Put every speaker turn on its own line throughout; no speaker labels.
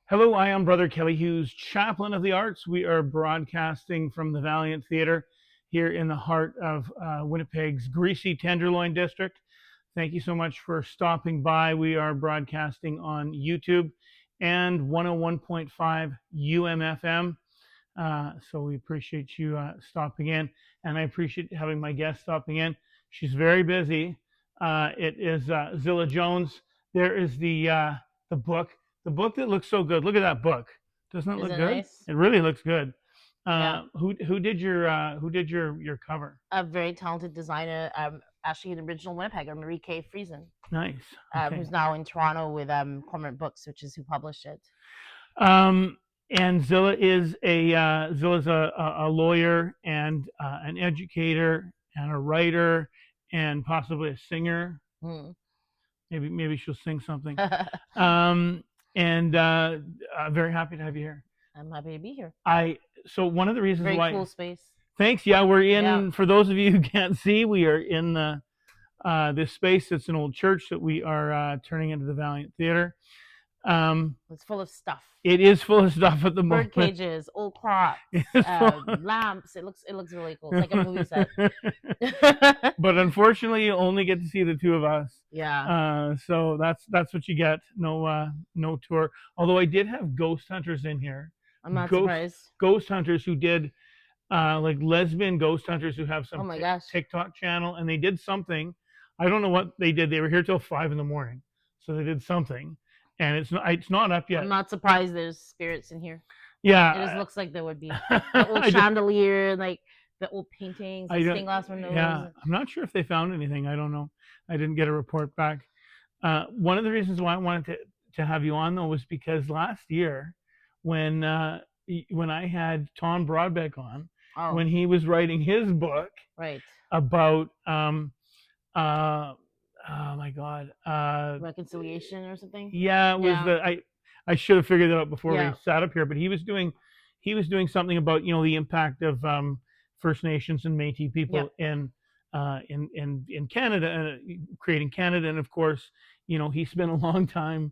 Hello, I am Brother Kelly Hughes, Chaplain of the Arts. We are broadcasting from the Valiant Theatre here in the heart of Winnipeg's Greasy Tenderloin District. Thank you so much for stopping by. We are broadcasting on YouTube and 101.5 UMFM. So we appreciate you stopping in, and I appreciate having my guest stopping in. She's very busy. It is Zilla Jones. There is the book, the book that looks so good. Look at that book. Doesn't it
Is
look
it
good?
nice?
It really looks good.
Yeah.
Who did your cover?
A very talented designer, actually an original Winnipegger, Marie K. Friesen,
Nice. Okay.
who's now in Toronto with Cormorant Books, which is who published it.
Um, and Zilla's a lawyer and an educator and a writer and possibly a singer.
Hmm.
Maybe she'll sing something. Um, and very happy to have you here.
I'm happy to be here.
So one of the reasons
Very
why.
cool space.
Thanks. Yeah, we're
Yeah.
in. For those of you who can't see, we are in this space. It's an old church that we are turning into the Valiant Theatre.
It's full of stuff.
It is full of stuff at the moment.
Bird cages, old clocks, lamps. It looks really cool. It's like a movie set.
But unfortunately, you only get to see the two of us.
Yeah.
So that's what you get. No tour. Although I did have ghost hunters in here.
I'm not surprised.
Ghost hunters who did like lesbian ghost hunters who have some
Oh my gosh.
TikTok channel, and they did something. I don't know what they did. They were here till 5 a.m, so they did something, and it's not up yet.
I'm not surprised there's spirits in here.
Yeah,
It just looks like there would be the old chandelier, like the old paintings, the stained glass windows.
Yeah, I'm not sure if they found anything. I don't know. I didn't get a report back. One of the reasons why I wanted to have you on though was because last year, when I had Tom Broadbeck on, when he was writing his book,
right,
about oh my god,
reconciliation or something.
Yeah, it was I should have figured that out before we sat up here, but he was doing something about the impact of First Nations and Métis people in Canada and creating Canada, and of course he spent a long time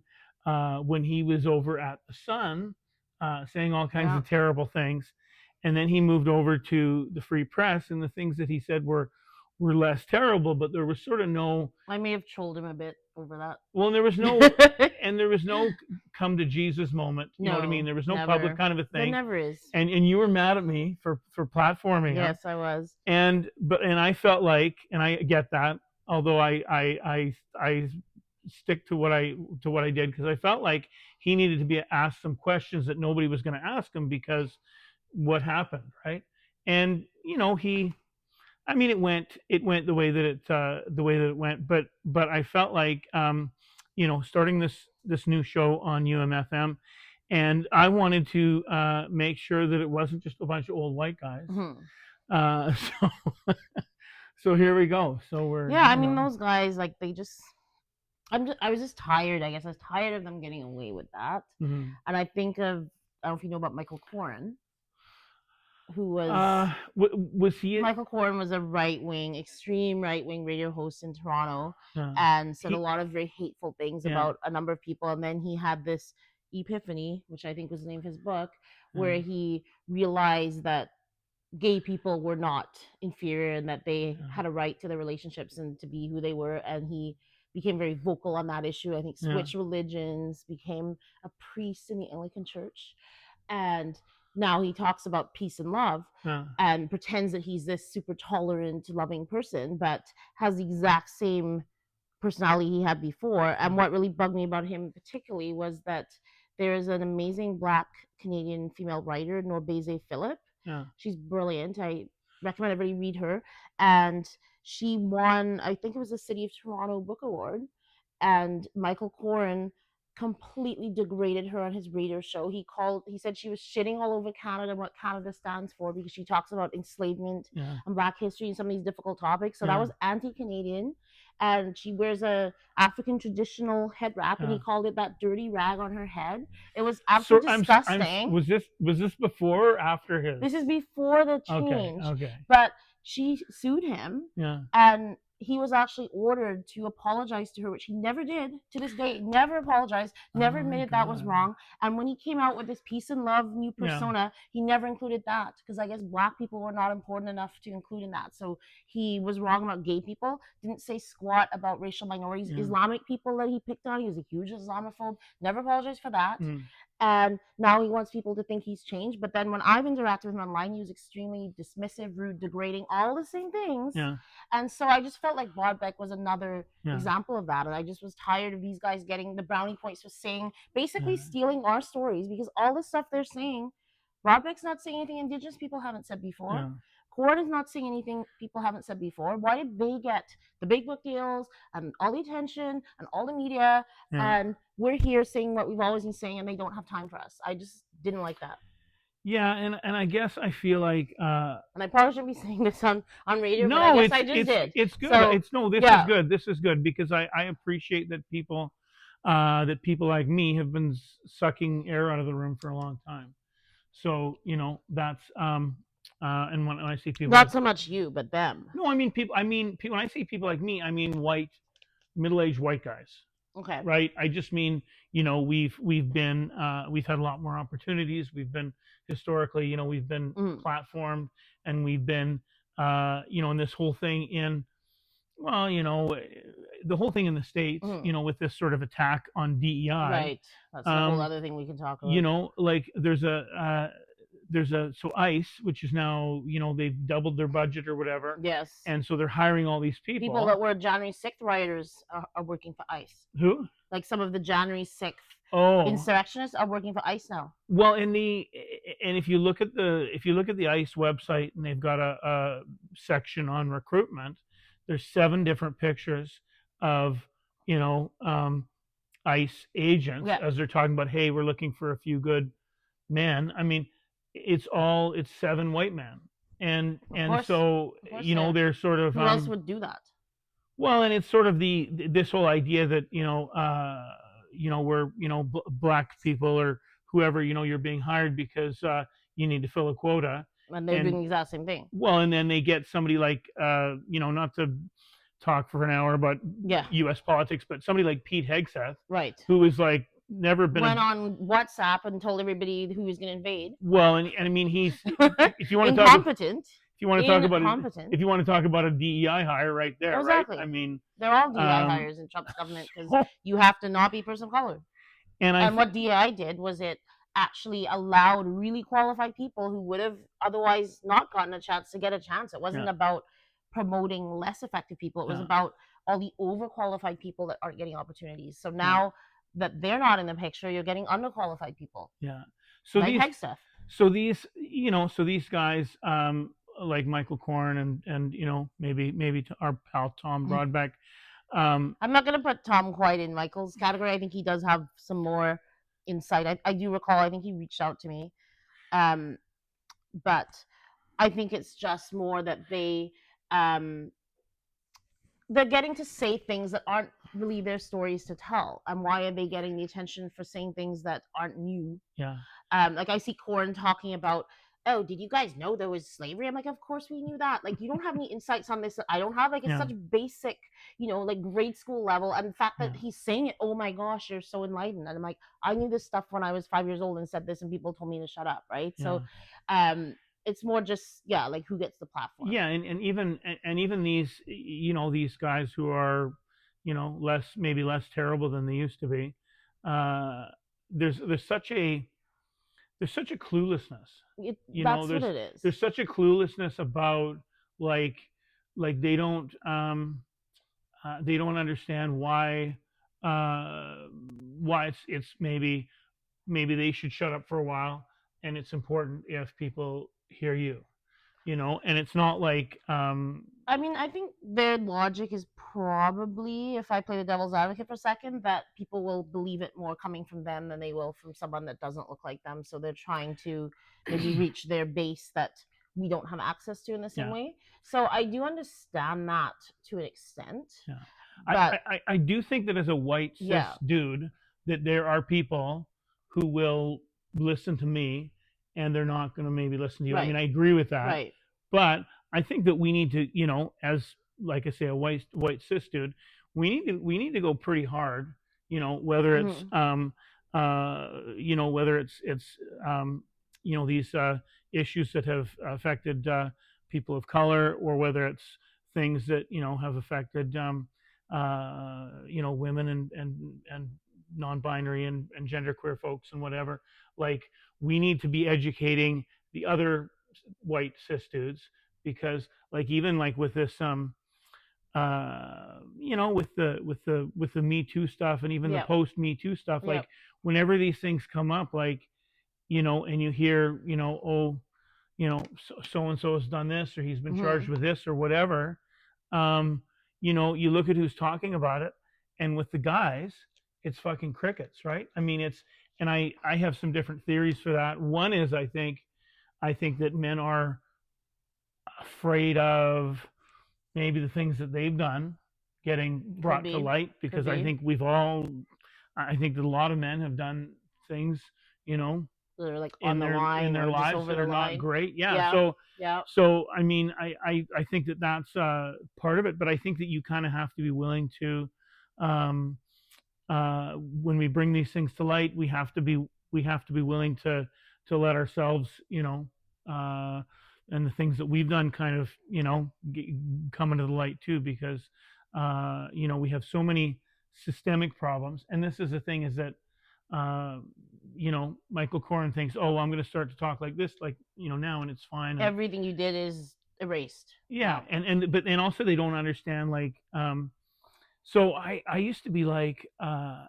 when he was over at the Sun saying all kinds of terrible things, and then he moved over to the Free Press, and the things that he said were less terrible, but there was sort of no.
I may have trolled him a bit over that.
Well, there was no, and there was no come to Jesus moment. You know what I mean? There was no public kind of a thing.
There never is.
And you were mad at me for platforming.
Yes, I was.
And I felt like, and I get that, although I stick to what I did, because I felt like he needed to be asked some questions that nobody was going to ask him, because what happened, right? And it went the way that it went, but I felt like starting this new show on UMFM, and I wanted to make sure that it wasn't just a bunch of old white guys. So here we go. So we're
those guys, like, they just. I was just tired. I guess I was tired of them getting away with that.
Mm-hmm.
And I don't know if you know about Michael Corrin, who was
he?
Michael Corrin was a extreme right wing radio host in Toronto, and said a lot of very hateful things about a number of people. And then he had this epiphany, which I think was the name of his book, where he realized that gay people were not inferior and that they had a right to their relationships and to be who they were. And he became very vocal on that issue. I think switched religions, became a priest in the Anglican Church, and now he talks about peace and love and pretends that he's this super tolerant, loving person, but has the exact same personality he had before. And what really bugged me about him particularly was that there is an amazing Black Canadian female writer, Norbese Phillip. She's brilliant. I recommend everybody read her. And she won, I think it was the City of Toronto Book Award. And Michael Corrin completely degraded her on his radio show. He said she was shitting all over Canada and what Canada stands for, because she talks about enslavement and Black history and some of these difficult topics. So that was anti-Canadian. And she wears a African traditional head wrap, and he called it that dirty rag on her head. It was absolutely disgusting.
Was this before or after his?
This is before the change.
Okay.
But she sued him.
Yeah.
And he was actually ordered to apologize to her, which he never did to this day. Never apologized, never admitted that was wrong. And when he came out with this peace and love new persona, he never included that because I guess black people were not important enough to include in that. So he was wrong about gay people, didn't say squat about racial minorities, Islamic people that he picked on. He was a huge Islamophobe, never apologized for that. And now he wants people to think he's changed. But then when I've interacted with him online, he was extremely dismissive, rude, degrading, all the same things. And so I just felt like Broadbeck was another example of that. And I just was tired of these guys getting the brownie points for saying, basically stealing our stories, because all the stuff they're saying, Broadbeck's not saying anything Indigenous people haven't said before. Corn is not saying anything people haven't said before. Why did they get the big book deals and all the attention and all the media? And we're here saying what we've always been saying, and they don't have time for us. I just didn't like that.
Yeah, and I guess I feel like
and I probably shouldn't be saying this on radio, but I guess I just did.
It's good. So, this is good. This is good because I appreciate that people like me have been sucking air out of the room for a long time. So that's and when I see people,
not so much you, but them.
No, I mean people. When I see people like me, I mean white, middle-aged white guys.
Okay.
Right. I just mean we've been we've had a lot more opportunities. We've been historically we've been platformed, and we've been in this whole thing in the whole thing in the States with this sort of attack on DEI.
Right. That's a whole other thing we can talk about.
Like there's a so ICE, which is now they've doubled their budget or whatever.
Yes.
And so they're hiring all these people.
People that were January 6th rioters are working for ICE.
Who?
Like some of the January 6th insurrectionists are working for ICE now.
Well, and if you look at the ICE website, and they've got a section on recruitment, there's 7 different pictures of ICE agents as they're talking about, hey, we're looking for a few good men. I mean, it's 7 white men, and so they're sort of
who else would do that?
Well, and it's sort of this whole idea that we're black people or whoever you're being hired because you need to fill a quota,
and they're doing the exact same thing.
Well, and then they get somebody like not to talk for an hour about U.S. politics, but somebody like Pete Hegseth,
right,
who is like never been
went on WhatsApp and told everybody who was going to invade.
Well, and I mean he's if you want to
incompetent.
If you want to talk about a DEI hire right there,
exactly.
Right? I mean,
they're all DEI hires in Trump's government because you have to not be a person of color. And what DEI did was it actually allowed really qualified people who would have otherwise not gotten a chance to get a chance. It wasn't about promoting less effective people. It was about all the overqualified people that aren't getting opportunities. So now that they're not in the picture, you're getting underqualified people.
Yeah. So
like
these guys, like Michael Korn and maybe our pal Tom Broadbeck.
I'm not going to put Tom quite in Michael's category. I think he does have some more insight. I do recall, I think he reached out to me. But I think it's just more that they're getting to say things that aren't really their stories to tell. And why are they getting the attention for saying things that aren't new?
Yeah.
Like I see Korn talking about, oh, did you guys know there was slavery? I'm like, of course we knew that. Like, you don't have any insights on this that I don't have. Like, it's such basic, like grade school level. And the fact that he's saying it, oh my gosh, you're so enlightened. And I'm like, I knew this stuff when I was 5 years old and said this, and people told me to shut up, right? Yeah. So, it's more just like who gets the platform.
Yeah, and even these these guys who are maybe less terrible than they used to be. There's such a cluelessness.
That's what it is.
There's such a cluelessness about like they don't understand why it's maybe they should shut up for a while, and it's important if people hear you, and it's not like
I mean, I think their logic is probably, if I play the devil's advocate for a second, that people will believe it more coming from them than they will from someone that doesn't look like them. So they're trying to maybe reach their base that we don't have access to in the same way. So I do understand that to an extent.
Yeah. But I do think that as a white cis dude, that there are people who will listen to me and they're not going to maybe listen to you. Right. I mean, I agree with that.
Right.
But I think that we need to, as like I say, a white cis dude, we need to go pretty hard. Whether it's
Mm-hmm.
whether it's these issues that have affected people of color, or whether it's things that have affected women and non-binary and genderqueer folks and whatever. Like, we need to be educating the other white cis dudes, because like, even like with this with the Me Too stuff, and even the
Yep.
post Me Too stuff,
Yep.
like, whenever these things come up, like, and you hear, oh, so and so has done this, or he's been
Mm-hmm.
charged with this or whatever. You look at who's talking about it, and with the guys, it's fucking crickets, right? I mean, and I have some different theories for that. One is, I think that men are afraid of maybe the things that they've done getting
Could
brought to
be.
light,
Could
because
be.
I think that a lot of men have done things, you know,
They're like
in
on the
their
line or just
lives
over
that
the
are not
line.
great. Yeah.
Yeah.
So
Yeah.
I mean, I think that that's part of it, but I think that you kind of have to be willing to, um, when we bring these things to light, we have to be willing to let ourselves, uh, and the things that we've done kind of, come into the light too, because we have so many systemic problems. And this is the thing, is that uh, Michael Corrin thinks, oh, well, I'm going to start to talk like this, like, now, and it's fine. And
Everything you did is erased.
yeah,
Now.
and also they don't understand, like, so I used to be like, a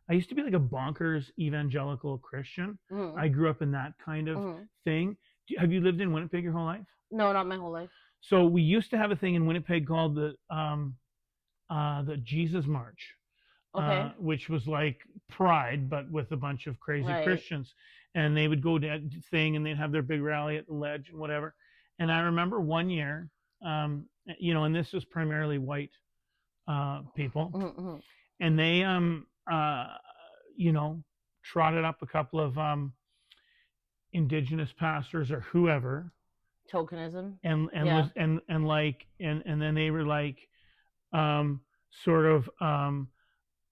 bonkers evangelical Christian.
Mm-hmm.
I grew up in that kind of
Mm-hmm.
thing. Have you lived in Winnipeg your whole life?
No, not my whole life.
So we used to have a thing in Winnipeg called the Jesus March,
Okay.
which was like Pride, but with a bunch of crazy
Right.
Christians. And they would go to that thing, and they'd have their big rally at the ledge and whatever. And I remember one year, and this was primarily white people,
Mm-hmm.
and they you know trotted up a couple of indigenous pastors or whoever,
Tokenism.
and
Yeah.
was and like and then they were like, um sort of,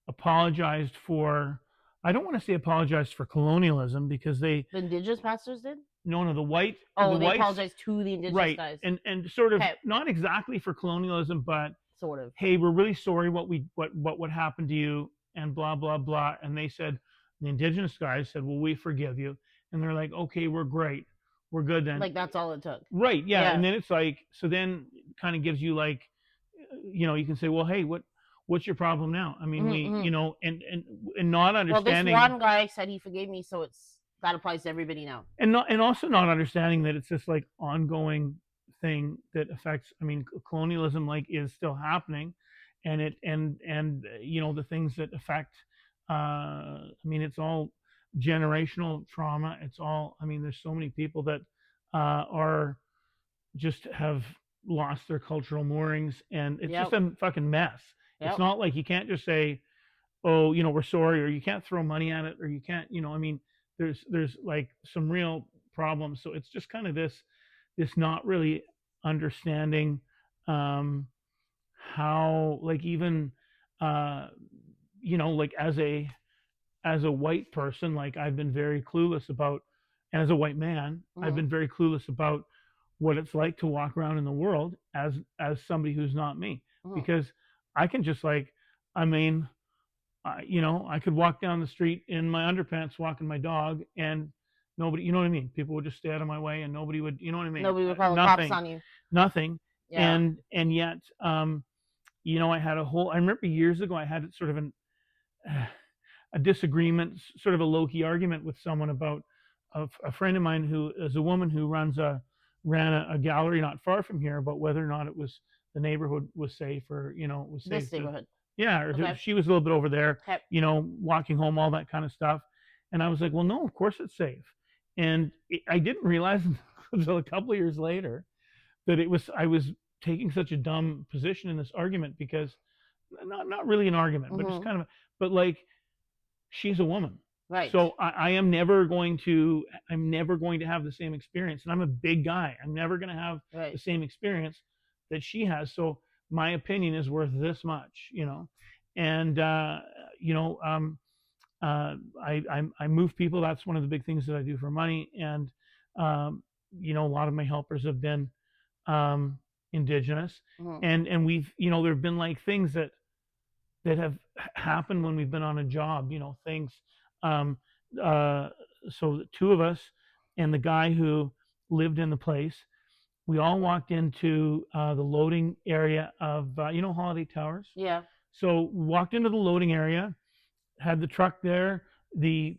apologized for, I don't want to say apologized for colonialism, because they,
The indigenous pastors did.
no, the
Oh, they
whites,
apologized to the indigenous
right,
guys.
and sort of
Okay.
not exactly for colonialism, but
Sort of.
hey, we're really sorry what happened to you, and blah blah blah. And they said, the indigenous guys said, well, we forgive you. And they're like, okay, we're great, we're good then.
Like that's all it took.
Right, yeah.
Yeah.
And then it's like, so then kind of gives you like, you can say, well, hey, what's your problem now? I mean,
Mm-hmm.
and not
Well, this
understanding,
one guy said he forgave me, so that applies to everybody now.
and also not understanding that it's this like ongoing thing that affects, I mean, colonialism like is still happening, and the things that affect, I mean, it's all generational trauma. It's all, I mean, there's so many people that are just have lost their cultural moorings, and it's
Yep.
just a fucking mess.
Yep.
It's not like you can't just say, oh, we're sorry, or you can't throw money at it, or you can't, I mean, there's like some real problems. So it's just kind of this not really understanding, um how, like, even, uh like, as a white person, like, I've been very clueless about, and as a white man, I've
Mm-hmm.
been very clueless about what it's like to walk around in the world as somebody who's not me,
Mm-hmm.
because I can just, like, I mean, I could walk down the street in my underpants walking my dog, and nobody, you know what I mean? People would just stay out of my way, and nobody would, you know what I mean?
Nobody would call the cops
Nothing,
on you.
nothing.
Yeah.
And yet, I remember years ago, I had sort of a disagreement, sort of a low key argument with someone about a friend of mine who is a woman who ran a gallery not far from here, about whether or not it was, the neighborhood was safe, or was safe
This
to,
neighborhood.
yeah, or
Okay.
she was a little bit over there,
Okay.
walking home, all that kind of stuff. And I was like, well, no, of course it's safe. And I didn't realize until a couple of years later that I was taking such a dumb position in this argument, because not really an argument, but just
Mm-hmm.
kind of, but like, she's a woman.
Right.
So I am never going to, have the same experience. And I'm a big guy. I'm never going to have
Right.
the same experience that she has. So my opinion is worth this much, and you know, I move people. That's one of the big things that I do for money, and um, a lot of my helpers have been um, indigenous,
Mm-hmm.
and we've there have been like things that have happened when we've been on a job, things. Um, uh, so the two of us and the guy who lived in the place, we all walked into the loading area of Holiday Towers.
Yeah.
So we walked into the loading area, had the truck there. The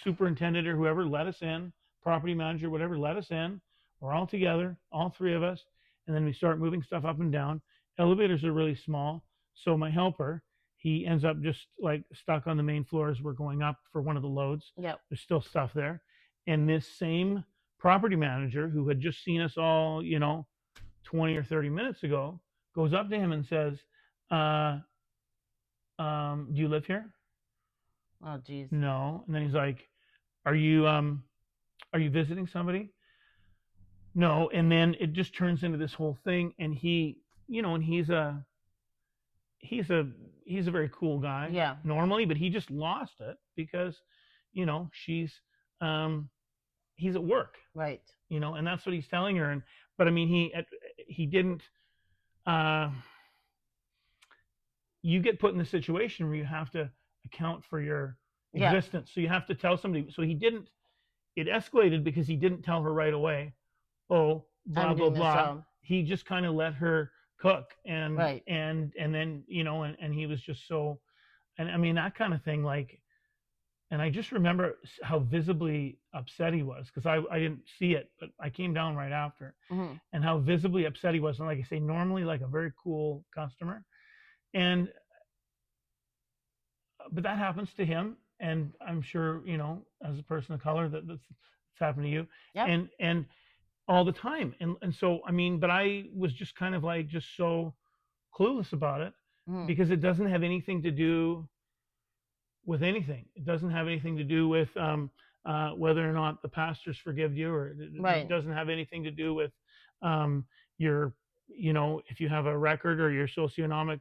superintendent or whoever let us in, property manager, whatever, let us in. We're all together, all three of us, and then we start moving stuff up and down. Elevators are really small, so my helper, he ends up just like stuck on the main floor as we're going up for one of the loads.
Yep.
There's still stuff there, and this same property manager who had just seen us all, 20 or 30 minutes ago, goes up to him and says, uh, "Do you live here?"
Oh, geez.
No. And then he's like, "Are you visiting somebody?" No. And then it just turns into this whole thing. And and he's a he's a very cool guy.
Yeah.
Normally, but he just lost it because, she's he's at work.
Right.
And that's what he's telling her. But I mean, he didn't. Uh, you get put in the situation where you have to account for your existence. Yeah. So you have to tell somebody. So he didn't. It escalated because he didn't tell her right away. Oh, blah blah blah. He just kind of let her cook, and right. and then and he was just so, and I mean that kind of thing, like. And I just remember how visibly upset he was because I didn't see it, but I came down right after, and how visibly upset he was. And like I say, normally like a very cool customer, and but that happens to him, and I'm sure as a person of color that's happened to you, yep. and all the time, and so I mean, but I was just kind of like just so clueless about it because it doesn't have anything to do with anything. It doesn't have anything to do with whether or not the pastors forgive you, or it doesn't have anything to do with your, if you have a record or your socioeconomic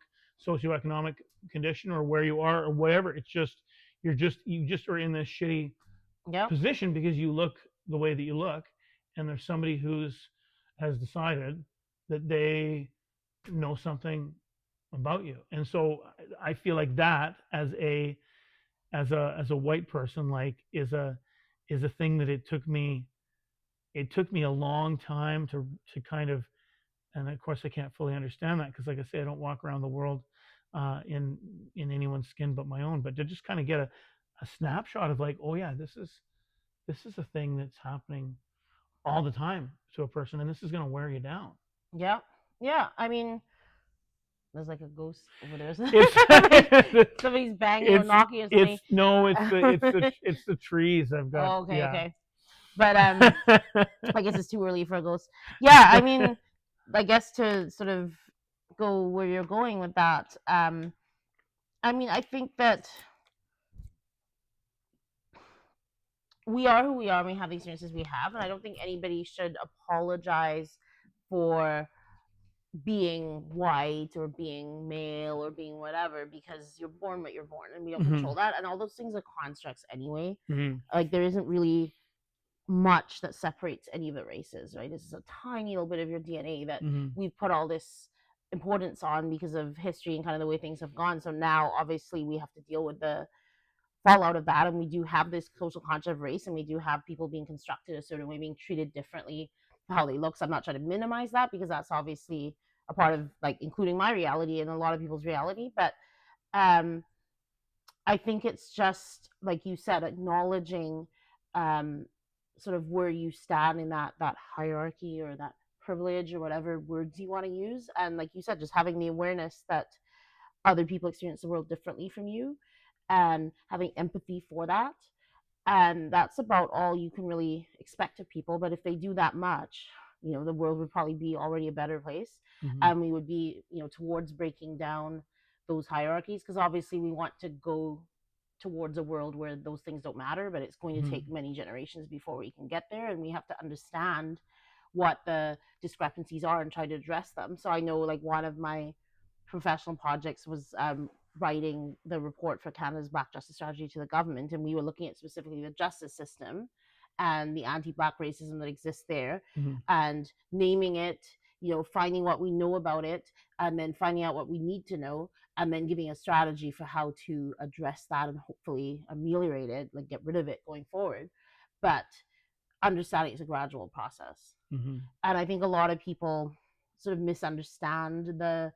condition or where you are or whatever. It's just you just are in this shitty position because you look the way that you look, and there's somebody has decided that they know something about you, and so I feel like that as a white person, like is a thing that it took me a long time to kind of, and of course I can't fully understand that because like I say, I don't walk around the world in anyone's skin but my own, but to just kind of get a snapshot of like, oh yeah, this is a thing that's happening all the time to a person, and this is going to wear you down.
Yeah. I mean, there's like a ghost over there. Somebody's banging or knocking or something.
It's the trees I've got.
Oh, okay, yeah. Okay. But I guess it's too early for a ghost. Yeah, I mean, I guess to sort of go where you're going with that. I mean, I think that we are who we are, and we have the experiences we have, and I don't think anybody should apologize for being white or being male or being whatever, because you're born what you're born, and we don't control that, and all those things are constructs anyway. Like there isn't really much that separates any of the races, right? This is a tiny little bit of your DNA that we've put all this importance on because of history and kind of the way things have gone. So now obviously we have to deal with the fallout of that, and we do have this social construct of race, and we do have people being constructed a certain way, being treated differently for how they look. So I'm not trying to minimize that because that's obviously a part of, like, including my reality and a lot of people's reality. But I think it's just like you said, acknowledging sort of where you stand in that hierarchy or that privilege or whatever words you want to use, and like you said, just having the awareness that other people experience the world differently from you and having empathy for that. And that's about all you can really expect of people. But if they do that much, the world would probably be already a better place. And we would be, towards breaking down those hierarchies, because obviously we want to go towards a world where those things don't matter, but it's going to take many generations before we can get there. And we have to understand what the discrepancies are and try to address them. So I know like one of my professional projects was writing the report for Canada's Black Justice Strategy to the government, and we were looking at specifically the justice system and the anti-Black racism that exists there, and naming it, finding what we know about it, and then finding out what we need to know, and then giving a strategy for how to address that and hopefully ameliorate it, like get rid of it going forward. But understanding it's a gradual process. And I think a lot of people sort of misunderstand the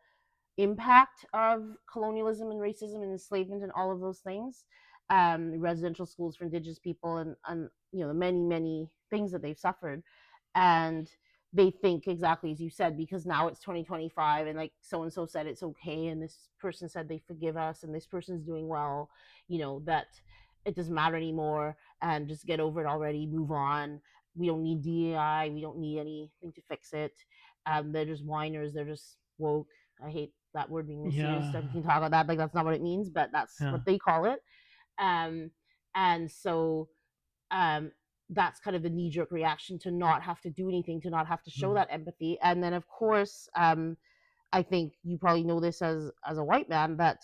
impact of colonialism and racism and enslavement and all of those things, residential schools for Indigenous people, and the many many things that they've suffered, and they think exactly as you said, because now it's 2025 and like so and so said it's okay, and this person said they forgive us, and this person's doing well, that it doesn't matter anymore, and just get over it already, move on. We don't need DEI, we don't need anything to fix it. They're just whiners, they're just woke. I hate that word being misused. We can talk about that. Like that's not what it means, but that's what they call it. And so that's kind of the knee-jerk reaction to not have to do anything, to not have to show that empathy. And then of course, I think you probably know this as a white man, that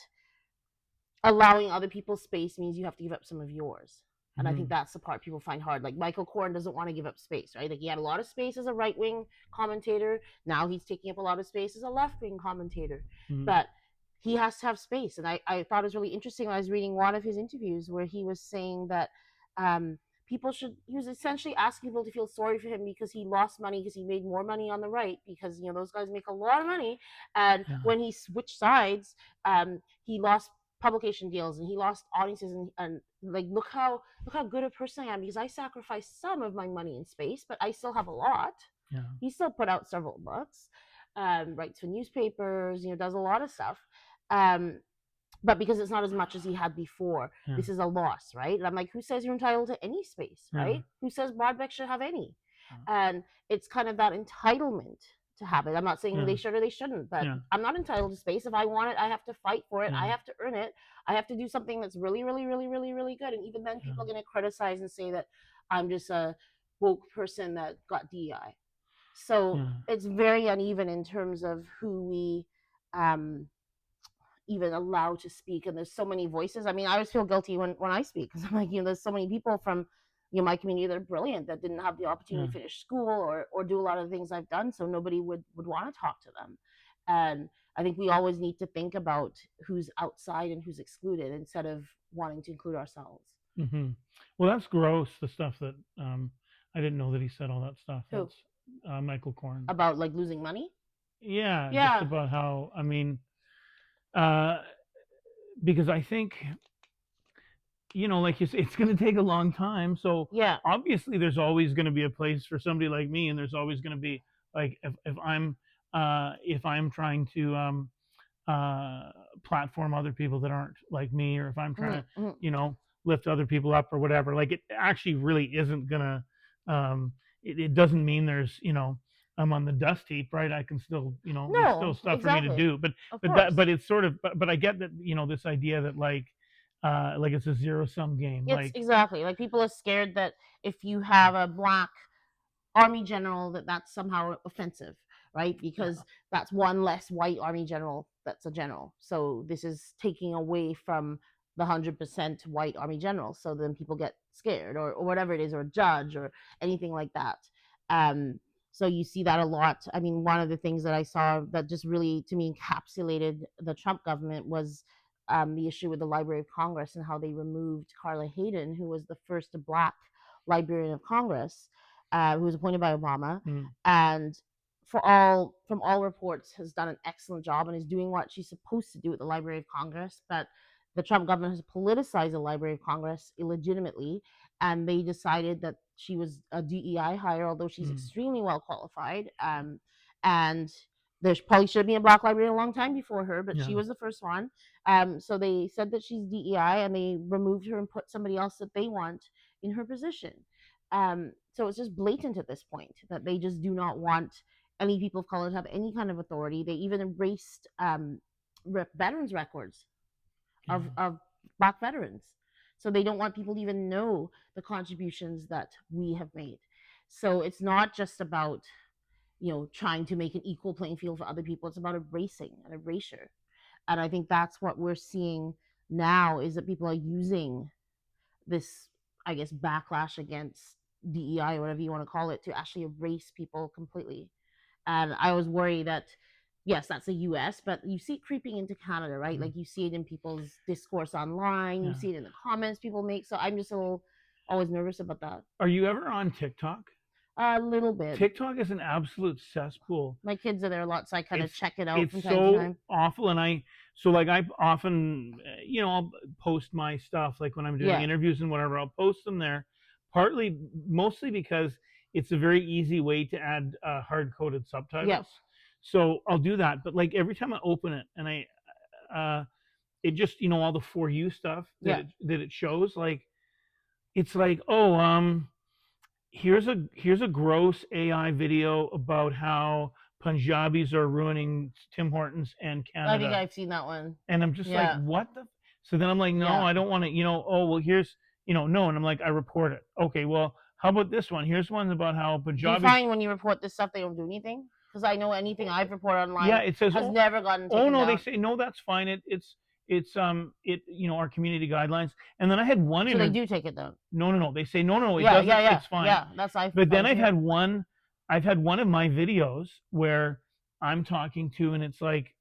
allowing other people's space means you have to give up some of yours. And I think that's the part people find hard. Like Michael Corn doesn't want to give up space, right? Like he had a lot of space as a right wing commentator. Now he's taking up a lot of space as a left wing commentator. But he has to have space. And I thought it was really interesting when I was reading one of his interviews where he was saying that he was essentially asking people to feel sorry for him because he lost money, because he made more money on the right, because those guys make a lot of money. And when he switched sides, he lost publication deals and he lost audiences, and like look how good a person I am, because I sacrificed some of my money in space, but I still have a lot. He still put out several books, writes for newspapers, does a lot of stuff, but because it's not as much as he had before, this is a loss, right? And I'm like, who says you're entitled to any space, right? Who says Broadbeck should have any? And it's kind of that entitlement to have it. I'm not saying they should or they shouldn't, but I'm not entitled to space. If I want it, I have to fight for it. I have to earn it. I have to do something that's really, really, really, really, really good. And even then, people are going to criticize and say that I'm just a woke person that got DEI. So it's very uneven in terms of who we even allow to speak. And there's so many voices. I mean, I always feel guilty when I speak, because I'm like, there's so many people from my community that are brilliant that didn't have the opportunity to finish school or do a lot of the things I've done, so nobody would want to talk to them. And I think we always need to think about who's outside and who's excluded instead of wanting to include ourselves.
Well, that's gross, the stuff that I didn't know that he said all that stuff.
Who?
That's Michael Corn.
About like losing money?
Yeah. Just about how, I mean, because I think, like you say, it's going to take a long time. So obviously there's always going to be a place for somebody like me, and there's always going to be, like, if I'm trying to platform other people that aren't like me, or if I'm trying to lift other people up or whatever, like it actually really isn't gonna it doesn't mean there's I'm on the dust heap, right? I can still, there's still stuff for me to do, but it's sort of, but I get that, this idea that like it's a zero sum game.
It's
like
exactly, like people are scared that if you have a Black army general, that's somehow offensive, right? Because that's one less white army general that's a general. So this is taking away from the 100% white army general. So then people get scared, or whatever it is, or judge, or anything like that. So you see that a lot. I mean, one of the things that I saw that just really, to me, encapsulated the Trump government was the issue with the Library of Congress and how they removed Carla Hayden, who was the first Black Librarian of Congress, who was appointed by Obama, and from all reports has done an excellent job and is doing what she's supposed to do at the Library of Congress. But the Trump government has politicized the Library of Congress illegitimately, and they decided that she was a DEI hire, although she's extremely well qualified. And there probably should have been a Black librarian a long time before her, but she was the first one. So they said that she's DEI, and they removed her and put somebody else that they want in her position. So it's just blatant at this point that they just do not want any people of color to have any kind of authority. They even erased veterans records of Black veterans. So they don't want people to even know the contributions that we have made. So it's not just about trying to make an equal playing field for other people. It's about erasing and erasure. And I think that's what we're seeing now, is that people are using this, I guess, backlash against DEI or whatever you want to call it to actually erase people completely. And I was worried that, yes, that's the US, but you see it creeping into Canada, right? Like you see it in people's discourse online, you see it in the comments people make. So I'm just always nervous about that.
Are you ever on TikTok?
A little bit.
TikTok is an absolute cesspool.
My kids are there a lot, so I kind of check it out
It's
from time to
so
time.
awful, and I often, I'll post my stuff, like when I'm doing interviews and whatever. I'll post them there, mostly because it's a very easy way to add hard-coded subtitles.
Yes.
So I'll do that, but like every time I open it, and it just, all the For You stuff that it shows, like it's like, oh, here's a gross AI video about how Punjabis are ruining Tim Hortons and Canada.
I think I've seen that one.
And I'm just like, what the? So then I'm like, no, I don't want to, oh, well, here's, no. And I'm like, I report it. Okay, well, how about this one? Here's one about how Punjabis.
Do you find when you report this stuff, they don't do anything? Because I know anything I've reported online it says, has never gotten taken down.
They say, no, that's fine. It's our community guidelines. And then I had one.
So they do take it down.
No. They say no. It doesn't. It's fine.
Yeah, that's I.
But then I've had one of my videos where I'm talking to, and it's like,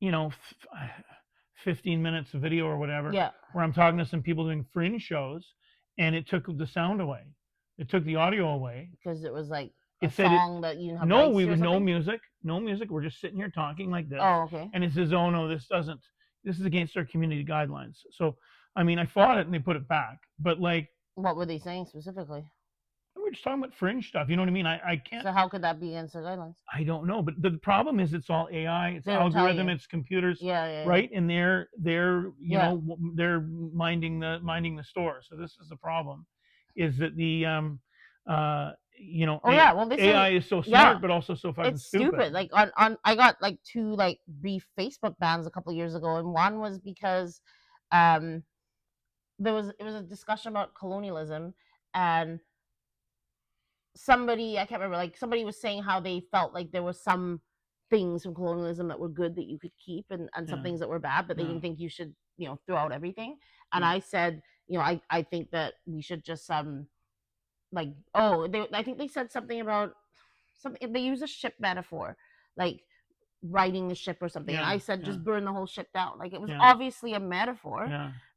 15 minutes of video or whatever.
Yeah.
Where I'm talking to some people doing fringe shows, and it took the sound away. It took the audio away
because it was like a song that you didn't have.
No, we were no music. We're just sitting here talking like this.
Oh, okay.
And it says, oh no, this is against our community guidelines. So, I mean, I fought it and they put it back. But like,
what were they saying specifically?
We're just talking about fringe stuff. You know what I mean? I can't.
So how could that be against the guidelines?
I don't know. But the problem is it's all AI. It's algorithm. It's computers.
Yeah.
Right? And they're they're minding the store. So this is the problem, is that the AI is so smart, but also so fucking stupid.
Like on I got like 2 like brief Facebook bans a couple of years ago, and one was because it was a discussion about colonialism, and somebody, I can't remember, like somebody was saying how they felt like there were some things from colonialism that were good that you could keep, and some things that were bad, but they didn't think you should throw out everything. And I said, I think that we should just like, I think they said something about something, they use a ship metaphor, like riding the ship or something. And I said, just burn the whole ship down. Like, it was obviously a metaphor,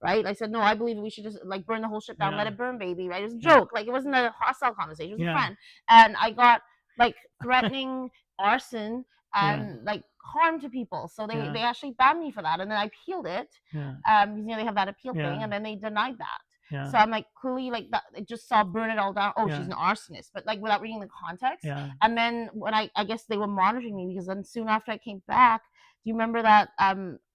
right? I said, no, I believe we should just like burn the whole ship down, let it burn, baby, right? It was a joke. Like, it wasn't a hostile conversation, it was a friend. And I got like threatening arson and like harm to people, so they actually banned me for that, and then I appealed it, because they have that appeal thing, and then they denied that. So I'm like, clearly, like, that, I just saw burn it all down. Oh, she's an arsonist, but like without reading the context. And then when I guess they were monitoring me, because then soon after I came back, do you remember that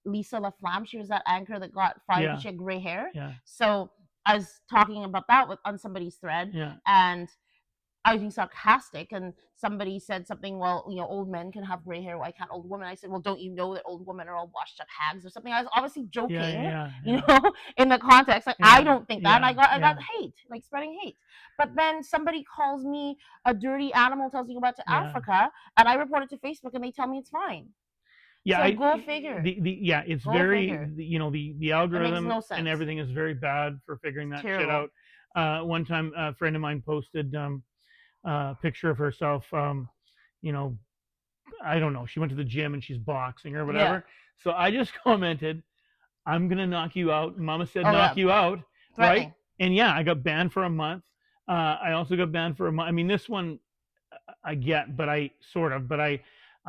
Lisa LaFlamme? She was that anchor that got fired because she had gray hair. So I was talking about that on somebody's thread, and I was being sarcastic, and somebody said something, well, old men can have gray hair, why can't old women? I said, well, don't you know that old women are all washed up hags or something? I was obviously joking, in the context. Like, I don't think that. And I got hate, like spreading hate. But then somebody calls me a dirty animal, tells me to go back to Africa, and I report it to Facebook, and they tell me it's fine. So go figure.
It's go very, figure. The algorithm and everything is very bad for figuring that shit out. One time, a friend of mine posted picture of herself, I don't know, she went to the gym and she's boxing or whatever. So I just commented, I'm gonna knock you out. Mama said knock you out. Right? And I got banned for a month. I also got banned for a month. I mean, this one I get, but I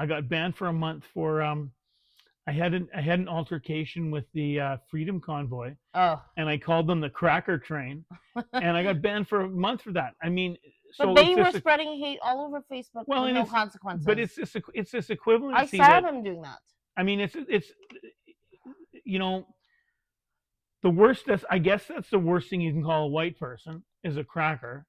got banned for a month for I had an altercation with the Freedom Convoy. And I called them the Cracker Train, and I got banned for a month for that. I mean, so
but they were spreading hate all over Facebook with no consequences.
But it's this equivalency.
I saw them doing that.
I mean, it's the worst. I guess that's the worst thing you can call a white person is a cracker,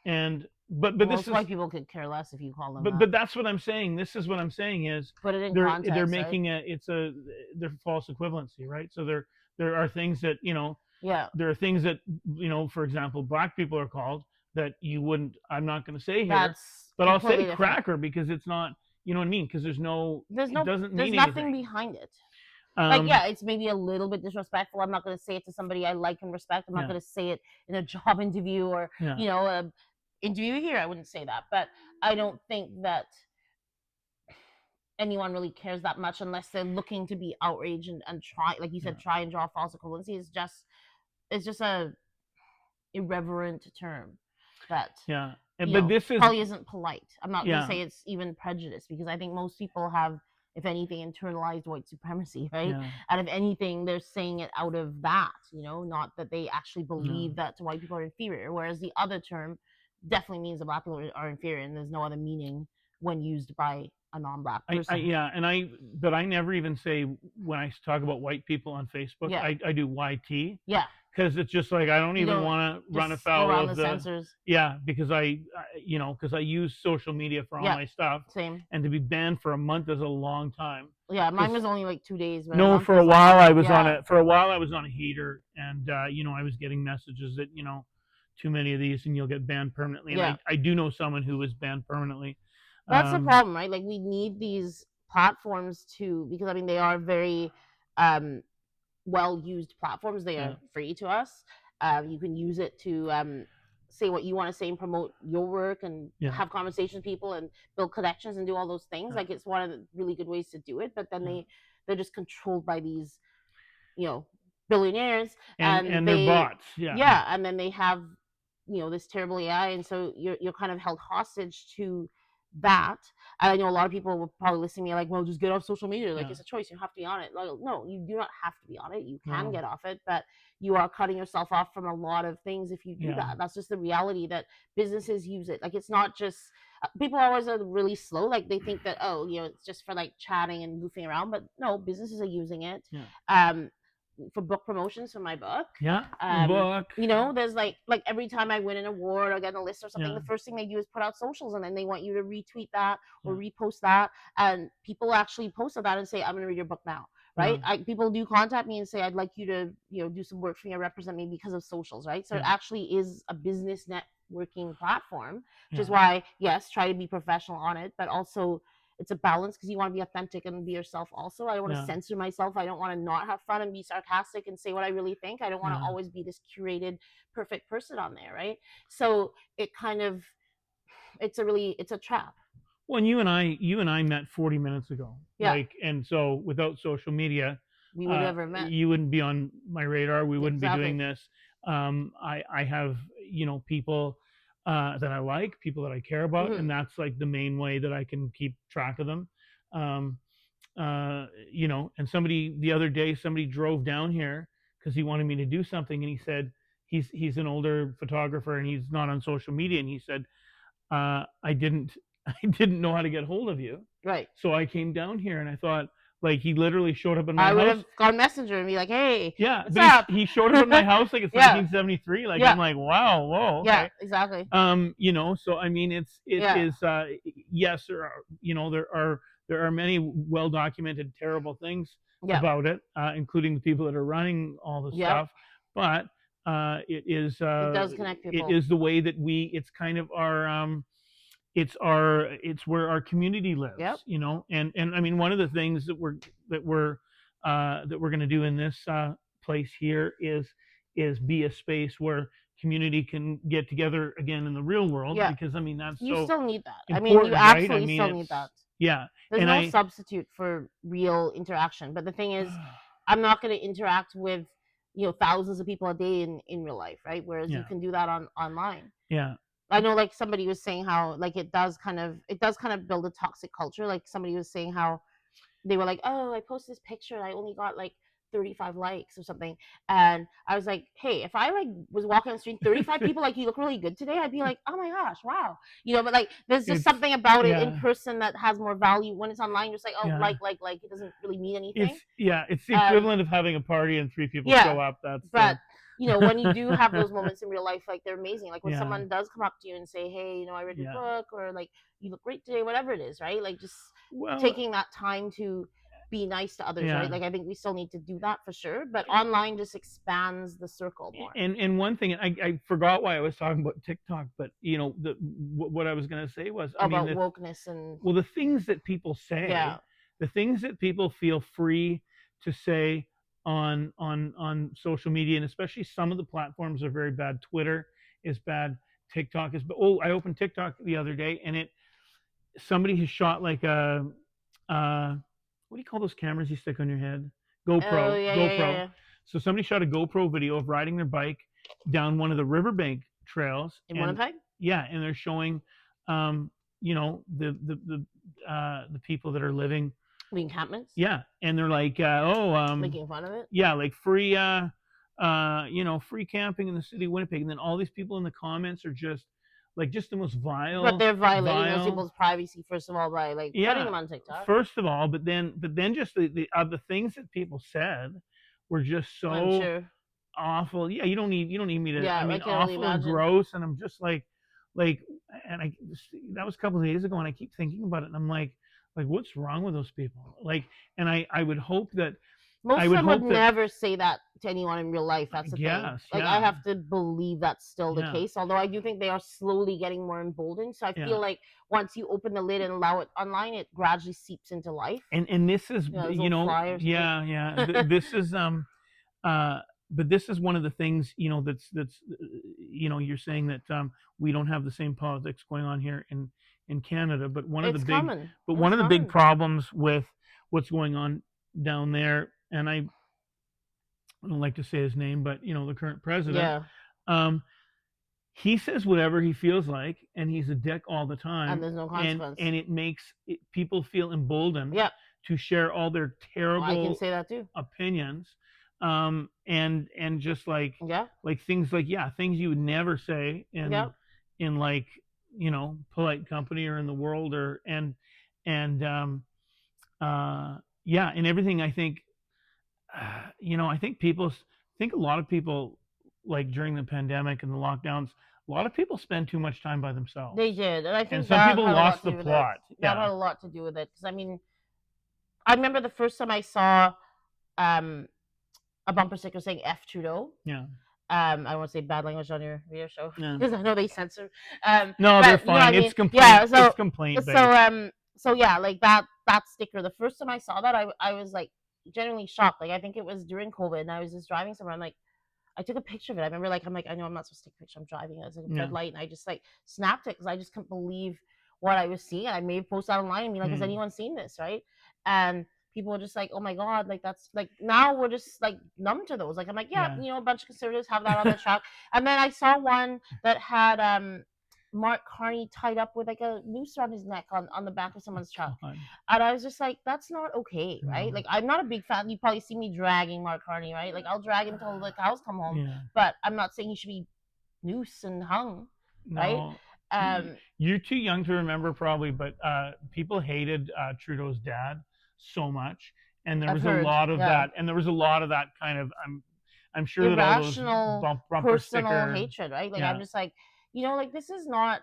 and but
most white people could care less if you call them.
But that's what I'm saying. This is what I'm saying is
put it in context.
They're making they're false equivalency, right? So there are things that there are things that for example, black people are called that you wouldn't. I'm not going to say here,
That's
but I'll say
completely different.
cracker because it's not. You know what I mean? Because
There's
it doesn't
there's
mean
nothing
anything.
behind it. Like, yeah, it's maybe a little bit disrespectful. I'm not going to say it to somebody I like and respect. I'm not
Yeah.
going to say it in a job interview or
Yeah.
you know a interview here. I wouldn't say that, but I don't think that anyone really cares that much unless they're looking to be outraged and try, like you said,
Yeah.
try and draw false equivalency. It's just a irreverent term that
Yeah. But this is
probably isn't polite. I'm not going
yeah.
to say it's even prejudice because I think most people have, if anything, internalized white supremacy, right?
Yeah.
And if anything, they're saying it out of that, not that they actually believe that white people are inferior. Whereas the other term definitely means that black people are inferior, and there's no other meaning when used by a non-black person.
But I never even say when I talk about white people on Facebook,
Yeah.
I do YT.
Yeah.
Because it's just like I don't even want to run afoul
around
of
the censors.
Yeah, because I use social media for all my stuff.
Same.
And to be banned for a month is a long time.
Yeah, mine was only like 2 days. But
No, for a while I was on it. For a while I was on a heater, and I was getting messages that too many of these and you'll get banned permanently. And I do know someone who was banned permanently.
That's the problem, right? Like we need these platforms because I mean they are very well used platforms. They are free to us. You can use it to say what you want to say and promote your work and have conversations with people and build connections and do all those things. Like it's one of the really good ways to do it. But then they're just controlled by these, billionaires
and their bots.
Yeah, and then they have this terrible AI, and so you're kind of held hostage to that. And I know a lot of people will probably listen to me like, well, just get off social media. Like it's a choice. You have to be on it. Like, no, you do not have to be on it. You can get off it, but you are cutting yourself off from a lot of things if you do that. That's just the reality that businesses use it. Like it's not just people always are really slow. Like they think that it's just for like chatting and goofing around, but no, businesses are using it. For book promotions for my book.
Book.
There's like every time I win an award or get a list or something, the first thing they do is put out socials, and then they want you to retweet that or repost that. And people actually post that and say, I'm going to read your book now. Right? People do contact me and say, I'd like you to, do some work for me or represent me because of socials. Right? So it actually is a business networking platform, which is why, yes, try to be professional on it, but also it's a balance because you want to be authentic and be yourself also. I don't want to censor myself. I don't want to not have fun and be sarcastic and say what I really think. I don't want to always be this curated, perfect person on there, right? So it's a trap.
Well, and you and I met 40 minutes ago. Yeah. And so without social media,
we would never met.
You wouldn't be on my radar. We wouldn't be doing this. I have people that I like, people that I care about, and that's like the main way that I can keep track of them. And somebody the other day, somebody drove down here because he wanted me to do something, and he said he's an older photographer and he's not on social media, and he said I didn't know how to get hold of you.
Right.
So I came down here, and I thought, like, he literally showed up in my house.
I would have gone Messenger and be like, hey,
yeah,
what's up?
He showed up in my house like it's 1973. Like I'm like, wow, whoa, okay.
Yeah, exactly.
So I mean, it is yes, there are many well documented terrible things about it, including the people that are running all the stuff. But it does connect people. It is the way that it's kind of our it's where our community lives. And I mean, one of the things that we're going to do in this place here is be a space where community can get together again in the real world. Because I mean,
you still need that. I mean, you absolutely still need that.
Yeah.
There's no substitute for real interaction. But the thing is, I'm not going to interact with thousands of people a day in real life, right? Whereas you can do that online.
Yeah.
I know, like somebody was saying how like it does kind of build a toxic culture. Like somebody was saying how they were like, oh, I posted this picture and I only got like 35 likes or something, and I was like, hey, if I like was walking on the street, 35 people like, you look really good today, I'd be like, oh my gosh, wow, but like there's just something about it in person that has more value. When it's online, you're just like, oh, like it doesn't really mean anything.
It's the equivalent of having a party and 3 people show up.
But when you do have those moments in real life, like they're amazing. Like when someone does come up to you and say, hey, I read your book, or like you look great today, whatever it is, right? Like just taking that time to be nice to others, right? Like I think we still need to do that for sure, but online just expands the circle more.
And one thing, I forgot why I was talking about TikTok, but what I was going to say was,
about wokeness and
the things that people say, the things that people feel free to say on social media, and especially some of the platforms are very bad. Twitter is bad. TikTok is. Oh, I opened TikTok the other day, and somebody has shot like a what do you call those cameras you stick on your head? GoPro.
Oh, yeah, GoPro. Yeah.
So somebody shot a GoPro video of riding their bike down one of the riverbank trails
in Winnipeg.
Yeah, and they're showing, the people that are living
the encampments.
Yeah, and they're like,
making fun of it.
Yeah, like free, free camping in the city of Winnipeg, and then all these people in the comments are just the most vile.
But they're violating those people's privacy first of all by putting them on TikTok.
First of all, but then just the things that people said were just so awful. Yeah, you don't need me to.
Yeah,
I mean, awful and gross, and I'm just like, and that was a couple of days ago, and I keep thinking about it, and I'm like, what's wrong with those people? And I would hope that.
Most of them would never say that to anyone in real life. That's the thing. I have to believe that's still the case. Although I do think they are slowly getting more emboldened. So I feel like once you open the lid and allow it online, it gradually seeps into life.
And this is this is but this is one of the things that's you're saying that we don't have the same politics going on here in Canada, but one of the big problems with what's going on down there, and I don't like to say his name, but the current president, he says whatever he feels like, and he's a dick all the time,
and there's no consequence,
and it makes people feel emboldened to share all their terrible
I can say that too.
opinions, and just like things things you would never say in polite company or in the world, or and everything. I think I think a lot of people, like during the pandemic and the lockdowns, a lot of people spend too much time by themselves.
They did, and I think
some people lost the plot.
That had a lot to do with it, because I mean, I remember the first time I saw a bumper sticker saying "F Trudeau."
Yeah.
I don't want to say bad language on your radio show because I know they censor.
No, they're fine. It's complaint.
Yeah, so
it's complaint.
So yeah, like that sticker. The first time I saw that, I was like genuinely shocked. Like I think it was during COVID, and I was just driving somewhere. I'm like, I took a picture of it. I remember, I know I'm not supposed to take a picture. I'm driving. I was like a red light, and I just snapped it because I just couldn't believe what I was seeing. And I may have posted that online and be like, has anyone seen this, right? And people were just like, oh my God, that's now we're just numb to those. I'm like, yeah, a bunch of conservatives have that on their truck. And then I saw one that had Mark Carney tied up with a noose around his neck on the back of someone's truck. And I was just like, that's not okay, right? I'm not a big fan. You probably see me dragging Mark Carney, right? I'll drag him until the cows come home. But I'm not saying he should be noosed and hung, right?
You're too young to remember probably, but people hated Trudeau's dad so much, and there was a lot of that, and there was a lot of that kind of I'm sure
irrational,
that all those bumper
personal
sticker
hatred, right? I'm just this is not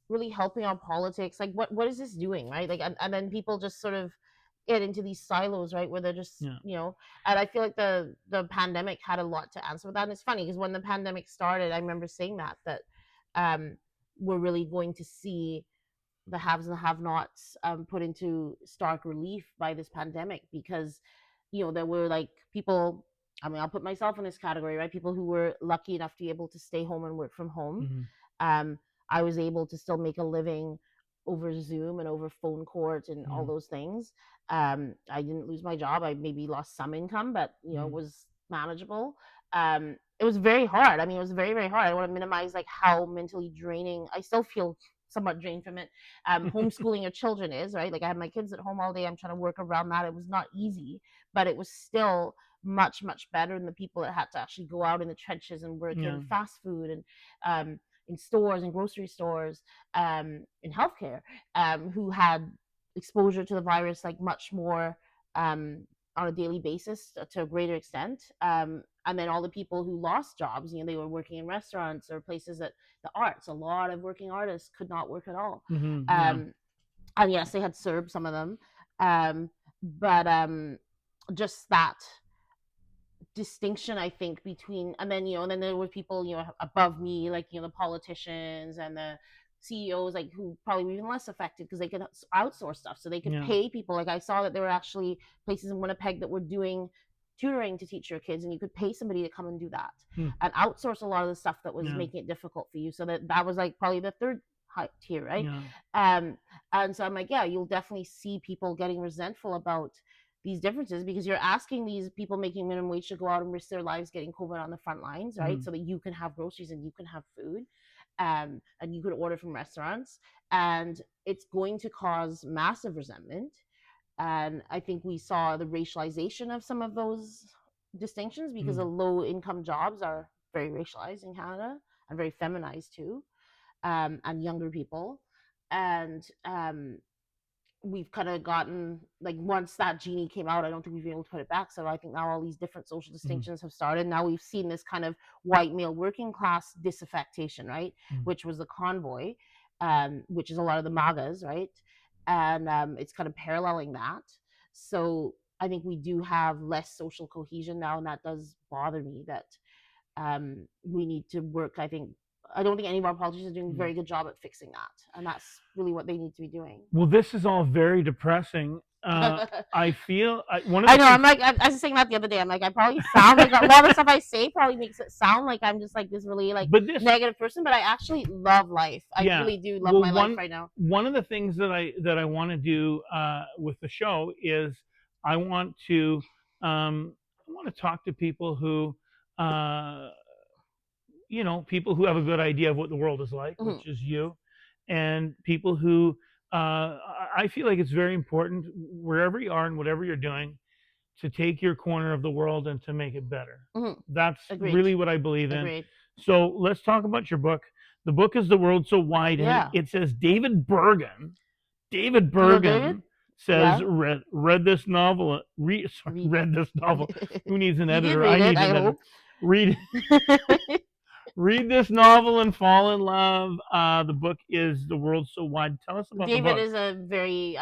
really helping our politics. What is this doing, right? And then people just sort of get into these silos, right, where they're just and I feel like the pandemic had a lot to answer with that. And it's funny because when the pandemic started, I remember saying that we're really going to see the haves and the have-nots put into stark relief by this pandemic, because there were people, I mean, I'll put myself in this category, right? People who were lucky enough to be able to stay home and work from home. I was able to still make a living over Zoom and over phone court and all those things. I didn't lose my job. I maybe lost some income, but it was manageable. It was very hard. I mean, it was very, very hard. I don't want to minimize how mentally draining. I still feel somewhat drained from it. Homeschooling your children is, right? I have my kids at home all day. I'm trying to work around that. It was not easy, but it was still much, much better than the people that had to actually go out in the trenches and work in fast food and in stores and grocery stores, in healthcare, who had exposure to the virus much more on a daily basis to a greater extent. And then all the people who lost jobs, they were working in restaurants or places that the arts, a lot of working artists could not work at all. And yes, they had served some of them. but just that distinction, I think, between, and then and then there were people above me, like the politicians and the CEOs, like who probably were even less affected because they could outsource stuff, so they could pay people. Like I saw that there were actually places in Winnipeg that were doing tutoring to teach your kids, and you could pay somebody to come and do that and outsource a lot of the stuff that was making it difficult for you. So that was like probably the third tier, right? And so I'm like, yeah, you'll definitely see people getting resentful about these differences because you're asking these people making minimum wage to go out and risk their lives getting COVID on the front lines, right? So that you can have groceries and you can have food, and you could order from restaurants, and it's going to cause massive resentment. And I think we saw the racialization of some of those distinctions because the low income jobs are very racialized in Canada and very feminized too, and younger people. And we've kind of gotten, like, once that genie came out, I don't think we've been able to put it back. So I think now all these different social distinctions have started. Now we've seen this kind of white male working class disaffectation, right? Which was the convoy, which is a lot of the MAGAs, right? And it's kind of paralleling that. So I think we do have less social cohesion now, and that does bother me that we need to work. I don't think any of our politicians are doing a very good job at fixing that, and that's really what they need to be doing.
Well, this is all very depressing. I feel one of
the I know. I'm like, I was saying that the other day. I'm like, I probably sound like a lot of stuff I say probably makes it sound like I'm just like this really like negative person, but I actually love life. I really do love my life right now.
One of the things that I want to do with the show is I want to talk to people who people who have a good idea of what the world is like, which is you, and people who I feel like it's very important wherever you are and whatever you're doing to take your corner of the world and to make it better. That's really what I believe in. So let's talk about your book. The book is The World So Wide, and it says David Bergen. David Bergen says read this novel. Read this novel. Who needs an editor? I need an editor. Read read this novel and fall in love. The book is The World So Wide. Tell us about
David
the book.
is a very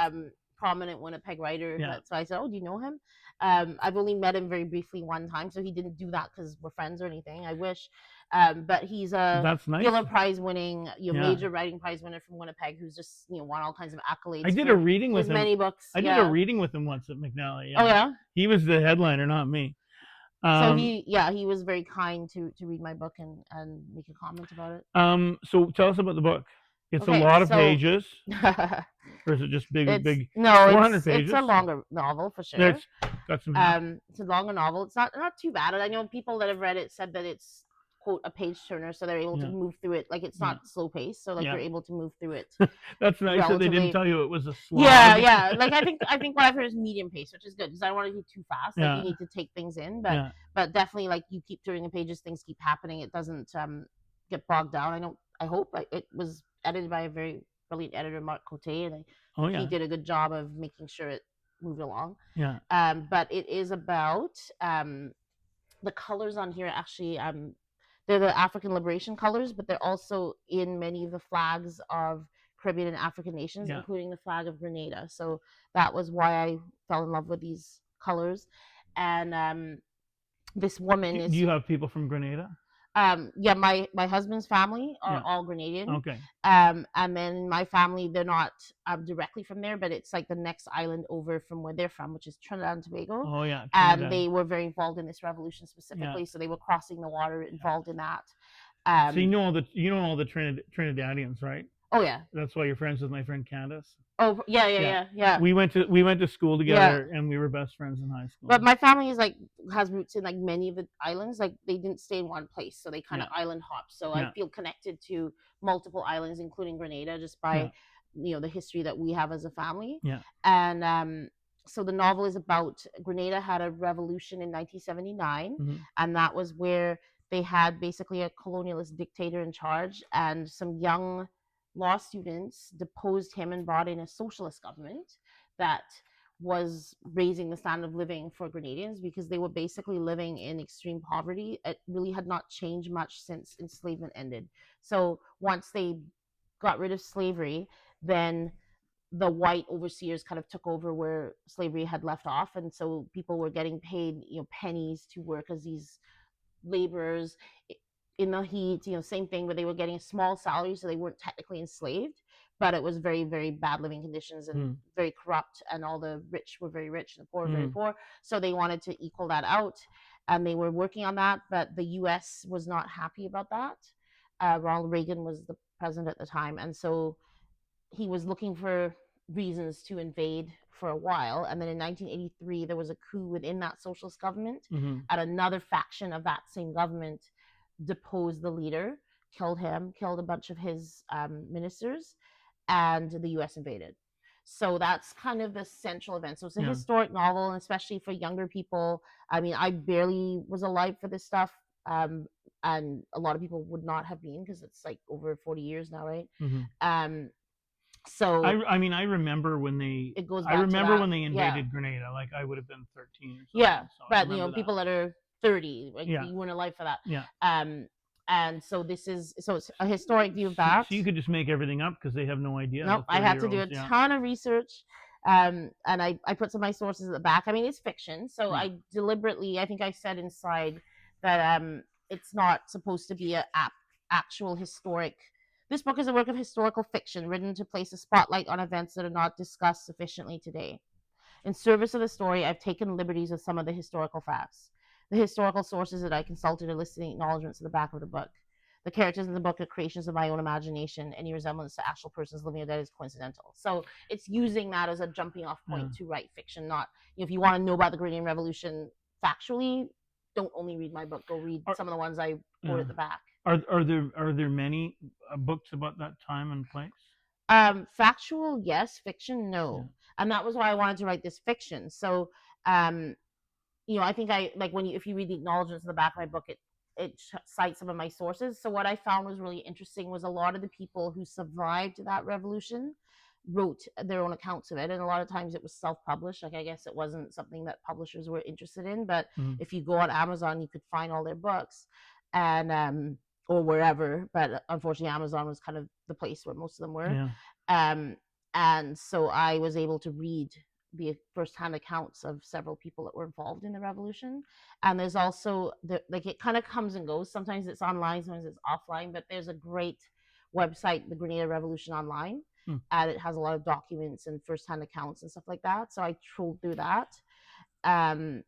prominent Winnipeg writer. So I said, oh, do you know him? I've only met him very briefly one time, so he didn't do that because we're friends or anything. I wish. But he's a Zilla Prize winning, major writing prize winner from Winnipeg, who's just won all kinds of accolades.
I did a reading with him.
Many books.
I did a reading with him once at McNally.
Oh yeah.
He was the headliner, not me.
So he was very kind to read my book and make a comment about
it. So tell us about the book. It's a lot of pages. Or is it just big?
No, 400 pages. It's a longer novel for sure.
It's got some.
It's a longer novel. It's not too bad. I know people that have read it said that it's, quote, a page turner, so they're able to move through it. Like, it's not slow paced, so like you're able to move through it.
That's nice that they didn't tell you it was a slog.
Yeah. Like I think what I've heard is medium pace, which is good because I don't want to do too fast. Like you need to take things in, but definitely, like, you keep turning the pages, things keep happening. It doesn't get bogged down. I hope it was edited by a very brilliant editor, Mark Cote, and he did a good job of making sure it moved along. But it is about the colors on here. Actually, they're the African liberation colors, but they're also in many of the flags of Caribbean and African nations, including the flag of Grenada. So that was why I fell in love with these colors. And this woman is.
Do you have people from Grenada?
My husband's family are all Grenadian.
Okay.
And then my family, they're not directly from there, but it's like the next island over from where they're from, which is Trinidad and Tobago.
Oh yeah.
Trinidad. And they were very involved in this revolution specifically, so they were crossing the water, involved in that.
So you know all the Trinidadians, right?
Oh yeah.
That's why you're friends with my friend Candace.
Oh yeah.
We went to school together, and we were best friends in high school.
But my family has roots in like many of the islands. Like, they didn't stay in one place, so they kind of island hop. So I feel connected to multiple islands, including Grenada, just by the history that we have as a family.
Yeah.
And so the novel is about Grenada had a revolution in 1979, and that was where they had basically a colonialist dictator in charge, and some young law students deposed him and brought in a socialist government that was raising the standard of living for Grenadians because they were basically living in extreme poverty. It really had not changed much since enslavement ended. So once they got rid of slavery, then the white overseers kind of took over where slavery had left off, and so people were getting paid, pennies to work as these laborers in the heat, same thing, where they were getting a small salary, so they weren't technically enslaved, but it was very, very bad living conditions and very corrupt, and all the rich were very rich and the poor were very poor. So they wanted to equal that out, and they were working on that, but the US was not happy about that. Ronald Reagan was the president at the time, and so he was looking for reasons to invade for a while. And then in 1983, there was a coup within that socialist government, and another faction of that same government deposed the leader, killed him, killed a bunch of his ministers, and the US invaded. So that's kind of the central event. So it's a historic novel, and especially for younger people. I mean, I barely was alive for this stuff. And a lot of people would not have been, because it's like over 40 years now, right? So
I mean, I remember when they.
it goes
I
back to
remember
that.
when they
Yeah.
invaded Grenada. Like I would have been 13 or something.
Yeah,
so I
but
remember that.
people that are 30, like
Yeah.
you weren't alive for that.
Yeah.
And so it's a historic view of that.
So you could just make everything up because they have no idea.
Nope, I had to do a ton of research. And I put some of my sources at the back. I mean, it's fiction, so I deliberately, I think I said inside that it's not supposed to be a actual historic. This book is a work of historical fiction written to place a spotlight on events that are not discussed sufficiently today. In service of the story, I've taken liberties with some of the historical facts. The historical sources that I consulted are listed in acknowledgments at the back of the book. The characters in the book are creations of my own imagination. Any resemblance to actual persons living or dead is coincidental. So it's using that as a jumping off point to write fiction. Not, if you want to know about the Grenadian Revolution factually, don't only read my book. Go read some of the ones I wrote at the back.
Are there many books about that time and place?
Factual, yes. Fiction, no. And that was why I wanted to write this fiction. So, I think if you read the acknowledgments in the back of my book, it cites some of my sources. So what I found was really interesting was a lot of the people who survived that revolution wrote their own accounts of it, and a lot of times it was self-published. Like, I guess it wasn't something that publishers were interested in, but if you go on Amazon, you could find all their books, and or wherever. But unfortunately, Amazon was kind of the place where most of them were. And so I was able to read the first-hand accounts of several people that were involved in the revolution. And there's also it kind of comes and goes. Sometimes it's online, sometimes it's offline, but there's a great website, the Grenada Revolution Online, and it has a lot of documents and first-hand accounts and stuff like that. So I trolled through that. And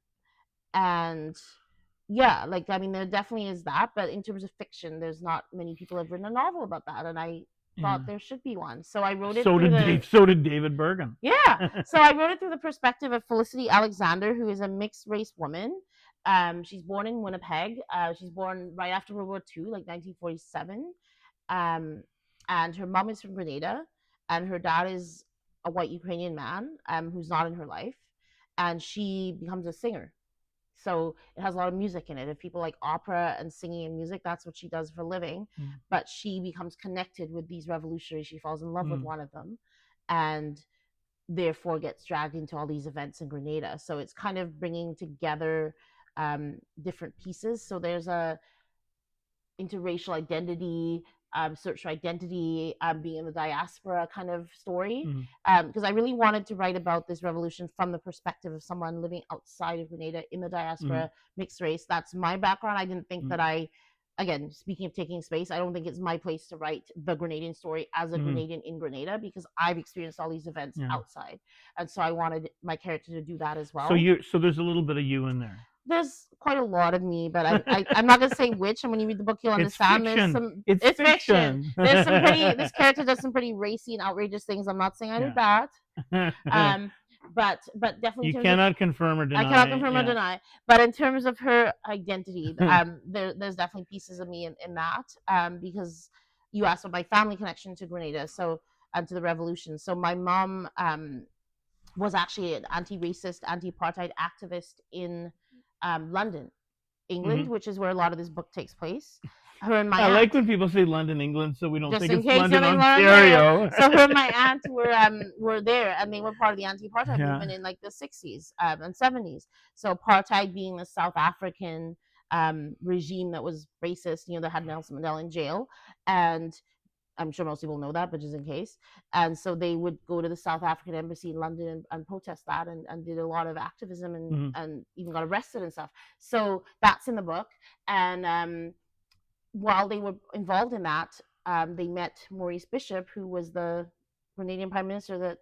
yeah, there definitely is that, but in terms of fiction, there's not many people have written a novel about that, and I thought there should be one. So I wrote it
so did David Bergen.
Yeah. So I wrote it through the perspective of Felicity Alexander, who is a mixed race woman. She's born in Winnipeg. She's born right after World War II, like 1947. And her mom is from Grenada, and her dad is a white Ukrainian man who's not in her life. And she becomes a singer. So it has a lot of music in it. If people like opera and singing and music, that's what she does for a living. But she becomes connected with these revolutionaries. She falls in love with one of them, and therefore gets dragged into all these events in Grenada. So it's kind of bringing together different pieces. So there's a interracial identity, search for identity, being in the diaspora kind of story. Because I really wanted to write about this revolution from the perspective of someone living outside of Grenada in the diaspora, mixed race. That's my background. I didn't think that again, speaking of taking space, I don't think it's my place to write the Grenadian story as a Grenadian in Grenada, because I've experienced all these events outside. And so I wanted my character to do that as well.
So there's a little bit of you in there.
There's quite a lot of me, but I'm not gonna say which. And when you read the book, you'll understand.
It's fiction.
There's this character does some pretty racy and outrageous ththings. I'm not saying I did that. But definitely
you cannot confirm or deny.
I cannot confirm or deny. But in terms of her identity, there's definitely pieces of me in that. Because you asked about my family connection to Grenada, so to the revolution. So my mom was actually an anti-racist, anti-apartheid activist in London, England, which is where a lot of this book takes place. Her and my aunt,
like when people say London, England, so we don't
just
think
in
it's
case
London, Ontario.
So her and my aunt were there, and they were part of the anti-apartheid movement in like the 60s and 70s. So apartheid being the South African regime that was racist, that had Nelson Mandela in jail, and I'm sure most people know that, but just in case. And so they would go to the South African embassy in London and protest that, and did a lot of activism, and even got arrested and stuff. So that's in the book. And while they were involved in that, they met Maurice Bishop, who was the Canadian Prime Minister that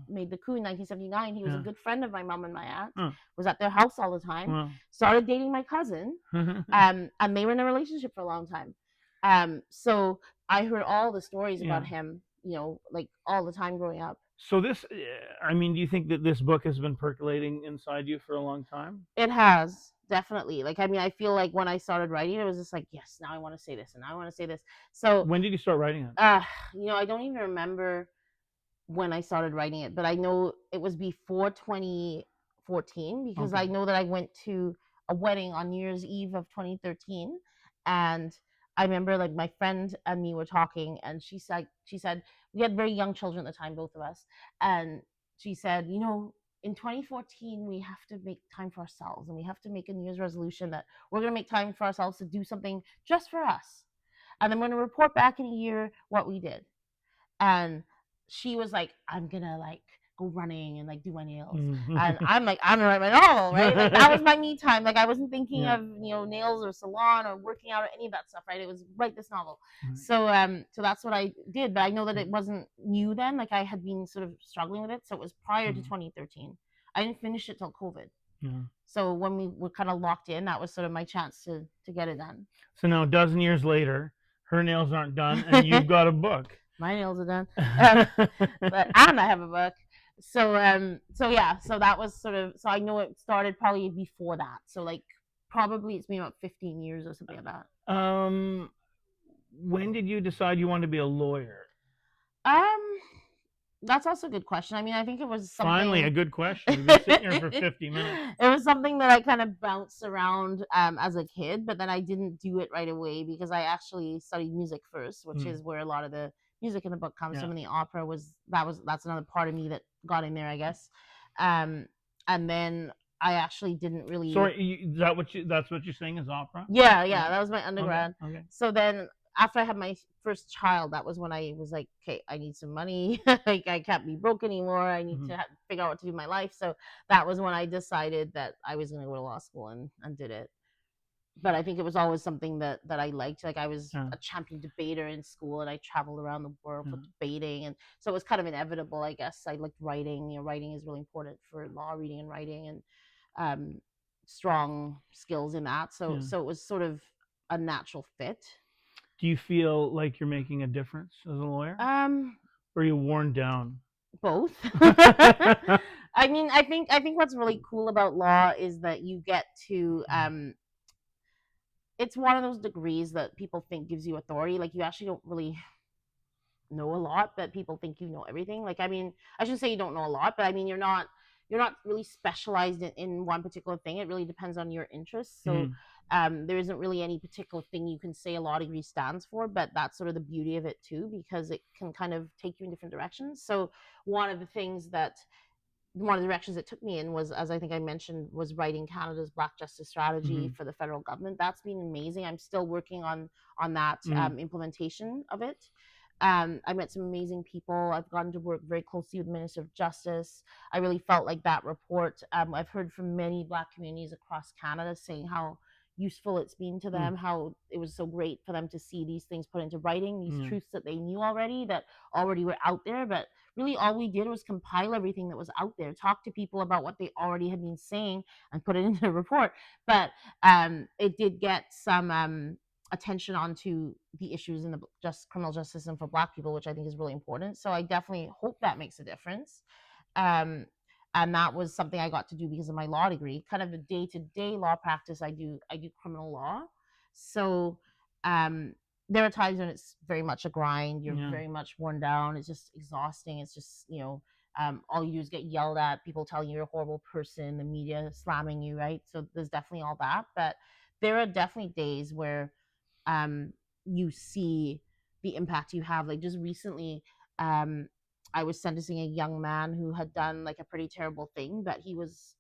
made the coup in 1979. He was a good friend of my mom and my aunt. Was at their house all the time. Started dating my cousin, and they were in a relationship for a long time. So I heard all the stories about him, like all the time growing up.
So this, I mean, do you think that this book has been percolating inside you for a long time?
It has, definitely. Like, I mean, I feel like when I started writing, it was just like, yes, now I want to say this, and now I want to say this. So
when did you start writing it?
I don't even remember when I started writing it, but I know it was before 2014, because I know that I went to a wedding on New Year's Eve of 2013, and I remember, like, my friend and me were talking, and she said we had very young children at the time, both of us, and she said, in 2014 we have to make time for ourselves, and we have to make a New Year's resolution that we're going to make time for ourselves to do something just for us, and then we're going to report back in a year what we did. And she was like, I'm gonna like go running and like do my nails. And I'm like, I'm gonna write my novel, right? Like, that was my me time. Like, I wasn't thinking of nails or salon or working out or any of that stuff, right? It was write this novel. So that's what I did. But I know that it wasn't new then. Like, I had been sort of struggling with it. So it was prior to 2013. I didn't finish it till COVID. So when we were kind of locked in, that was sort of my chance to get it done.
So now, a dozen years later, her nails aren't done, and you've got a book.
My nails are done, and I have a book. So that was sort of, so I know it started probably before that. So like probably it's been about 15 years or something like that.
When did you decide you wanted to be a lawyer?
That's also a good question. I mean, I think it was something...
Finally, a good question. We've been sitting here for 50 minutes.
It was something that I kind of bounced around as a kid, but then I didn't do it right away, because I actually studied music first, which is where a lot of the music in the book comes from. And the opera that's another part of me that got in there, I guess. And then I actually didn't really...
Sorry, that's what you're saying is opera?
Yeah, that was my undergrad.
Okay.
So then after I had my first child, that was when I was like, okay, I need some money. Like, I can't be broke anymore. I need to figure out what to do with my life. So that was when I decided that I was going to go to law school, and did it. But I think it was always something that I liked. Like, I was a champion debater in school, and I traveled around the world for debating. And so it was kind of inevitable, I guess. I liked writing. Writing is really important for law, reading and writing, and strong skills in that. So it was sort of a natural fit.
Do you feel like you're making a difference as a lawyer? Or are you worn down?
Both. I mean, I think what's really cool about law is that you get to it's one of those degrees that people think gives you authority. Like, you actually don't really know a lot, but people think you know everything. Like, I mean, I shouldn't say you don't know a lot, but I mean, you're not really specialized in one particular thing. It really depends on your interests. So there isn't really any particular thing you can say a law degree stands for, but that's sort of the beauty of it too, because it can kind of take you in different directions. So one of the directions it took me in was, as I think I mentioned, was writing Canada's Black Justice Strategy for the federal government. That's been amazing. I'm still working on that implementation of it. I met some amazing people. I've gotten to work very closely with the Minister of Justice. I really felt like that report. I've heard from many Black communities across Canada saying how useful it's been to them, how it was so great for them to see these things put into writing, these truths that they knew already, that already were out there. But really all we did was compile everything that was out there, talk to people about what they already had been saying, and put it into a report. But it did get some attention onto the issues in the criminal justice system for Black people, which I think is really important. So I definitely hope that makes a difference. And that was something I got to do because of my law degree. Kind of the day-to-day law practice, I do criminal law. So there are times when it's very much a grind. You're very much worn down. It's just exhausting. It's just, all you do is get yelled at, people telling you you're a horrible person, the media slamming you, right? So there's definitely all that. But there are definitely days where you see the impact you have. Like, just recently, I was sentencing a young man who had done like a pretty terrible thing, but he was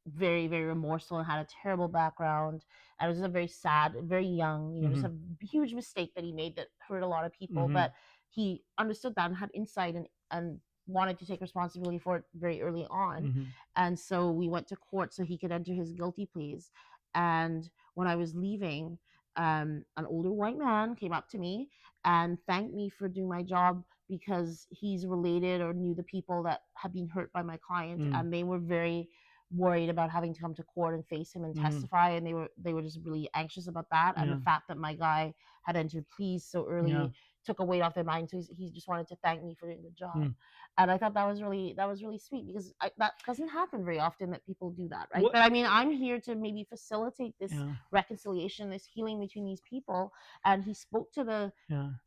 very, very remorseful and had a terrible background. And it was just a very sad, very young, just a huge mistake that he made that hurt a lot of people. But he understood that and had insight and wanted to take responsibility for it very early on.
Mm-hmm.
And so we went to court so he could enter his guilty pleas. And when I was leaving, an older white man came up to me and thanked me for doing my job because he's related or knew the people that had been hurt by my client,
Mm.
and they were very worried about having to come to court and face him and testify, and they were just really anxious about that. And the fact that my guy had entered pleas so early took a weight off their mind. So he just wanted to thank me for doing the job. And I thought that was really sweet, because that doesn't happen very often, that people do that, right? But I mean, I'm here to maybe facilitate this reconciliation, this healing between these people. And he spoke to the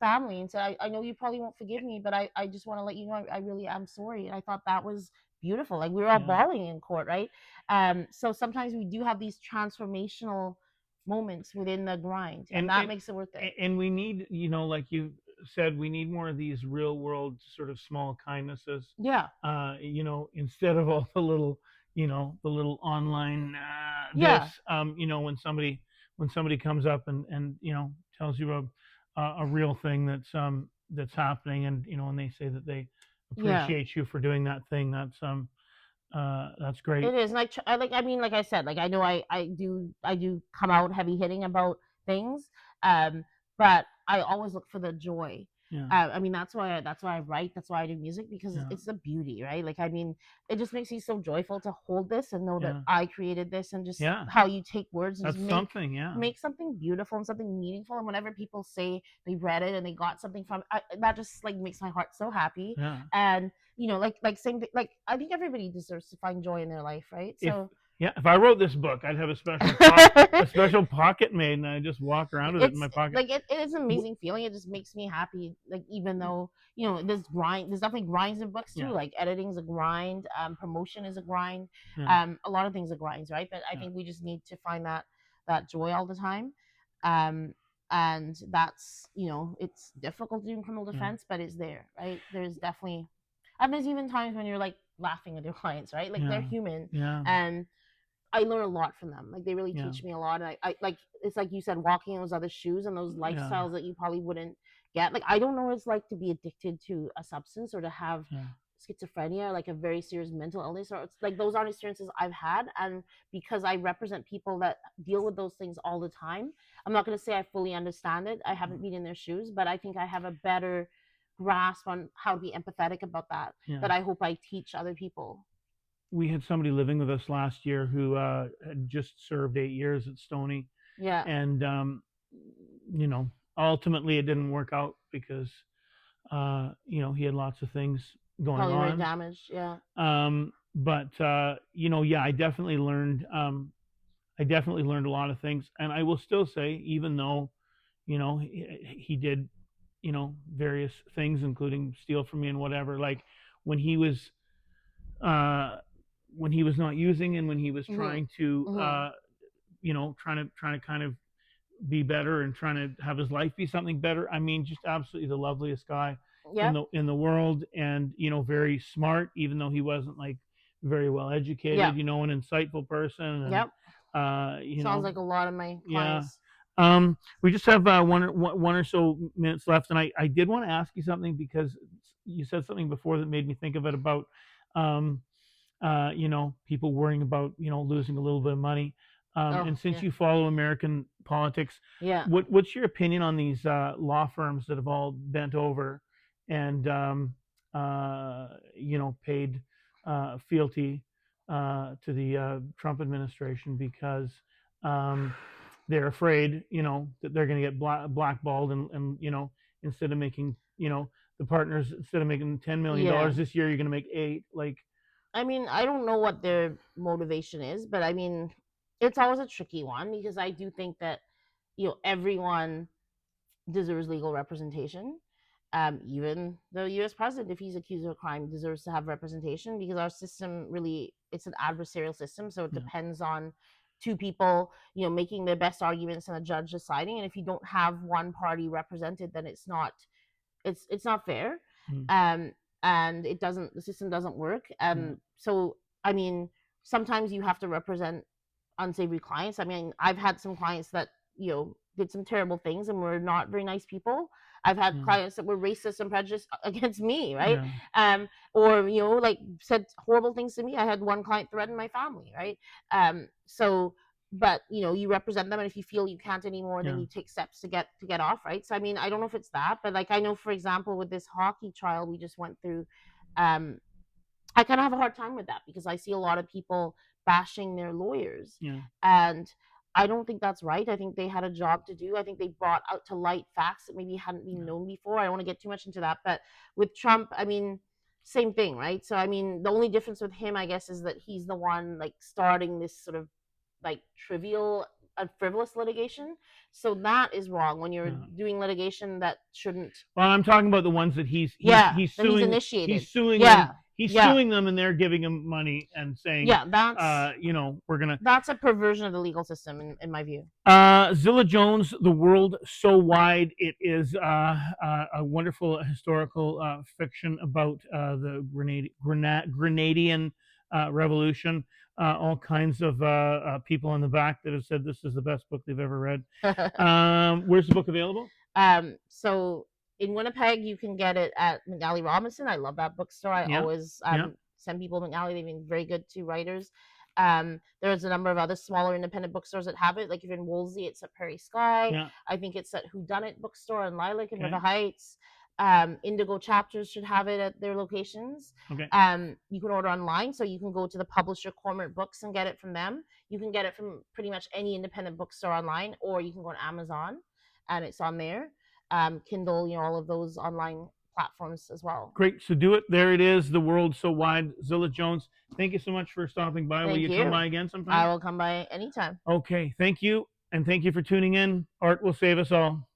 family and said, I know you probably won't forgive me, but I just want to let you know I really am sorry. And I thought that was beautiful. Like, we were all bawling in court, right? So sometimes we do have these transformational moments within the grind, and that makes it worth it.
And we need, like you said, we need more of these real world sort of small kindnesses.
Yeah.
Instead of all the little, the little online this, when somebody comes up and tells you a real thing that's happening, and and they say that they appreciate you for doing that thing. That's great.
It is. And I mean, like I said, like, I know I do come out heavy hitting about things, but I always look for the joy. I mean, that's why I write. That's why I do music, because it's the beauty, right? Like, I mean, it just makes me so joyful to hold this and know that I created this, and just how you take words and
That's
just make something beautiful and something meaningful. And whenever people say they read it and they got something from it, that just like makes my heart so happy. And like same thing, like, I think everybody deserves to find joy in their life, right? So
if I wrote this book, I'd have a special pocket made, and I just walk around with it in my pocket.
Like, it is an amazing feeling. It just makes me happy. Like, even though there's definitely grinds in books too. Like, editing's a grind, promotion is a grind, a lot of things are grinds, right? But I think we just need to find that joy all the time. And that's it's difficult to do in criminal defense, but it's there, right? There's definitely, and there's even times when you're like laughing with your clients, right? Like, they're human, and I learn a lot from them. Like, they really teach me a lot. And I like, it's like you said, walking in those other shoes and those lifestyles that you probably wouldn't get. Like, I don't know what it's like to be addicted to a substance, or to have schizophrenia, like a very serious mental illness. Or it's like, those aren't experiences I've had. And because I represent people that deal with those things all the time, I'm not going to say I fully understand it. I haven't been in their shoes, but I think I have a better grasp on how to be empathetic about that, that I hope I teach other people.
We had somebody living with us last year who had just served 8 years at Stony. And ultimately it didn't work out because he had lots of things going
Probably
on.
very damaged.
But I definitely learned a lot of things. And I will still say, even though he did various things, including steal from me and whatever, like, when he was not using, and when he was trying to trying to kind of be better, and trying to have his life be something better. I mean, just absolutely the loveliest guy in the world, and very smart, even though he wasn't like very well educated. An insightful person. And,
sounds like a lot of my clients.
We just have one or so minutes left, and I did want to ask you something, because you said something before that made me think of it, about people worrying about losing a little bit of money. And since you follow American politics, what's your opinion on these law firms that have all bent over and paid fealty to the Trump administration, because they're afraid that they're going to get blackballed, and instead of making the partners, instead of making $10 million this year, you're going to make 8. Like,
I mean, I don't know what their motivation is, but I mean, it's always a tricky one, because I do think that everyone deserves legal representation. Even the U.S. president, if he's accused of a crime, deserves to have representation, because our system really, it's an adversarial system, so it depends on two people making their best arguments and a judge deciding. And if you don't have one party represented, then it's not fair. And the system doesn't work. So I mean, sometimes you have to represent unsavory clients. I mean, I've had some clients that did some terrible things and were not very nice people. I've had clients that were racist and prejudiced against me, right? Or like said horrible things to me. I had one client threaten my family, right? So, but you represent them, and if you feel you can't anymore, then you take steps to get off, right? So I mean, I don't know if it's that, but like I know, for example, with this hockey trial we just went through, I kind of have a hard time with that because I see a lot of people bashing their lawyers, and I don't think that's right. I think they had a job to do. I think they brought out to light facts that maybe hadn't been known before. I don't want to get too much into that, but with Trump, I mean, same thing, right? So I mean, the only difference with him, I guess, is that he's the one like starting this sort of like trivial frivolous litigation. So that is wrong when you're doing litigation that shouldn't.
Well, I'm talking about the ones that he's
suing. Initiated.
He's suing them. He's suing them, and they're giving him money and saying, that's we're gonna.
That's a perversion of the legal system, in my view.
Zilla Jones, The World So Wide. It is a wonderful historical fiction about the Grenadian Revolution. All kinds of people on the back that have said this is the best book they've ever read. Where's the book available?
So in Winnipeg, you can get it at McNally Robinson. I love that bookstore. I always send people to McNally. They've been very good to writers. There's a number of other smaller independent bookstores that have it. Like if you're in Wolsey, it's at Prairie Sky. I think it's at Whodunit Bookstore in Lilac and River Heights. Indigo Chapters should have it at their locations. You can order online, so you can go to the publisher Cormorant Books and get it from them. You can get it from pretty much any independent bookstore online, or you can go on Amazon and it's on there. Kindle, all of those online platforms as well.
Great. So do it. There it is. The World So Wide. Zilla Jones, thank you so much for stopping by. Will you come by again sometime?
I will come by anytime.
Okay. Thank you. And thank you for tuning in. Art will save us all.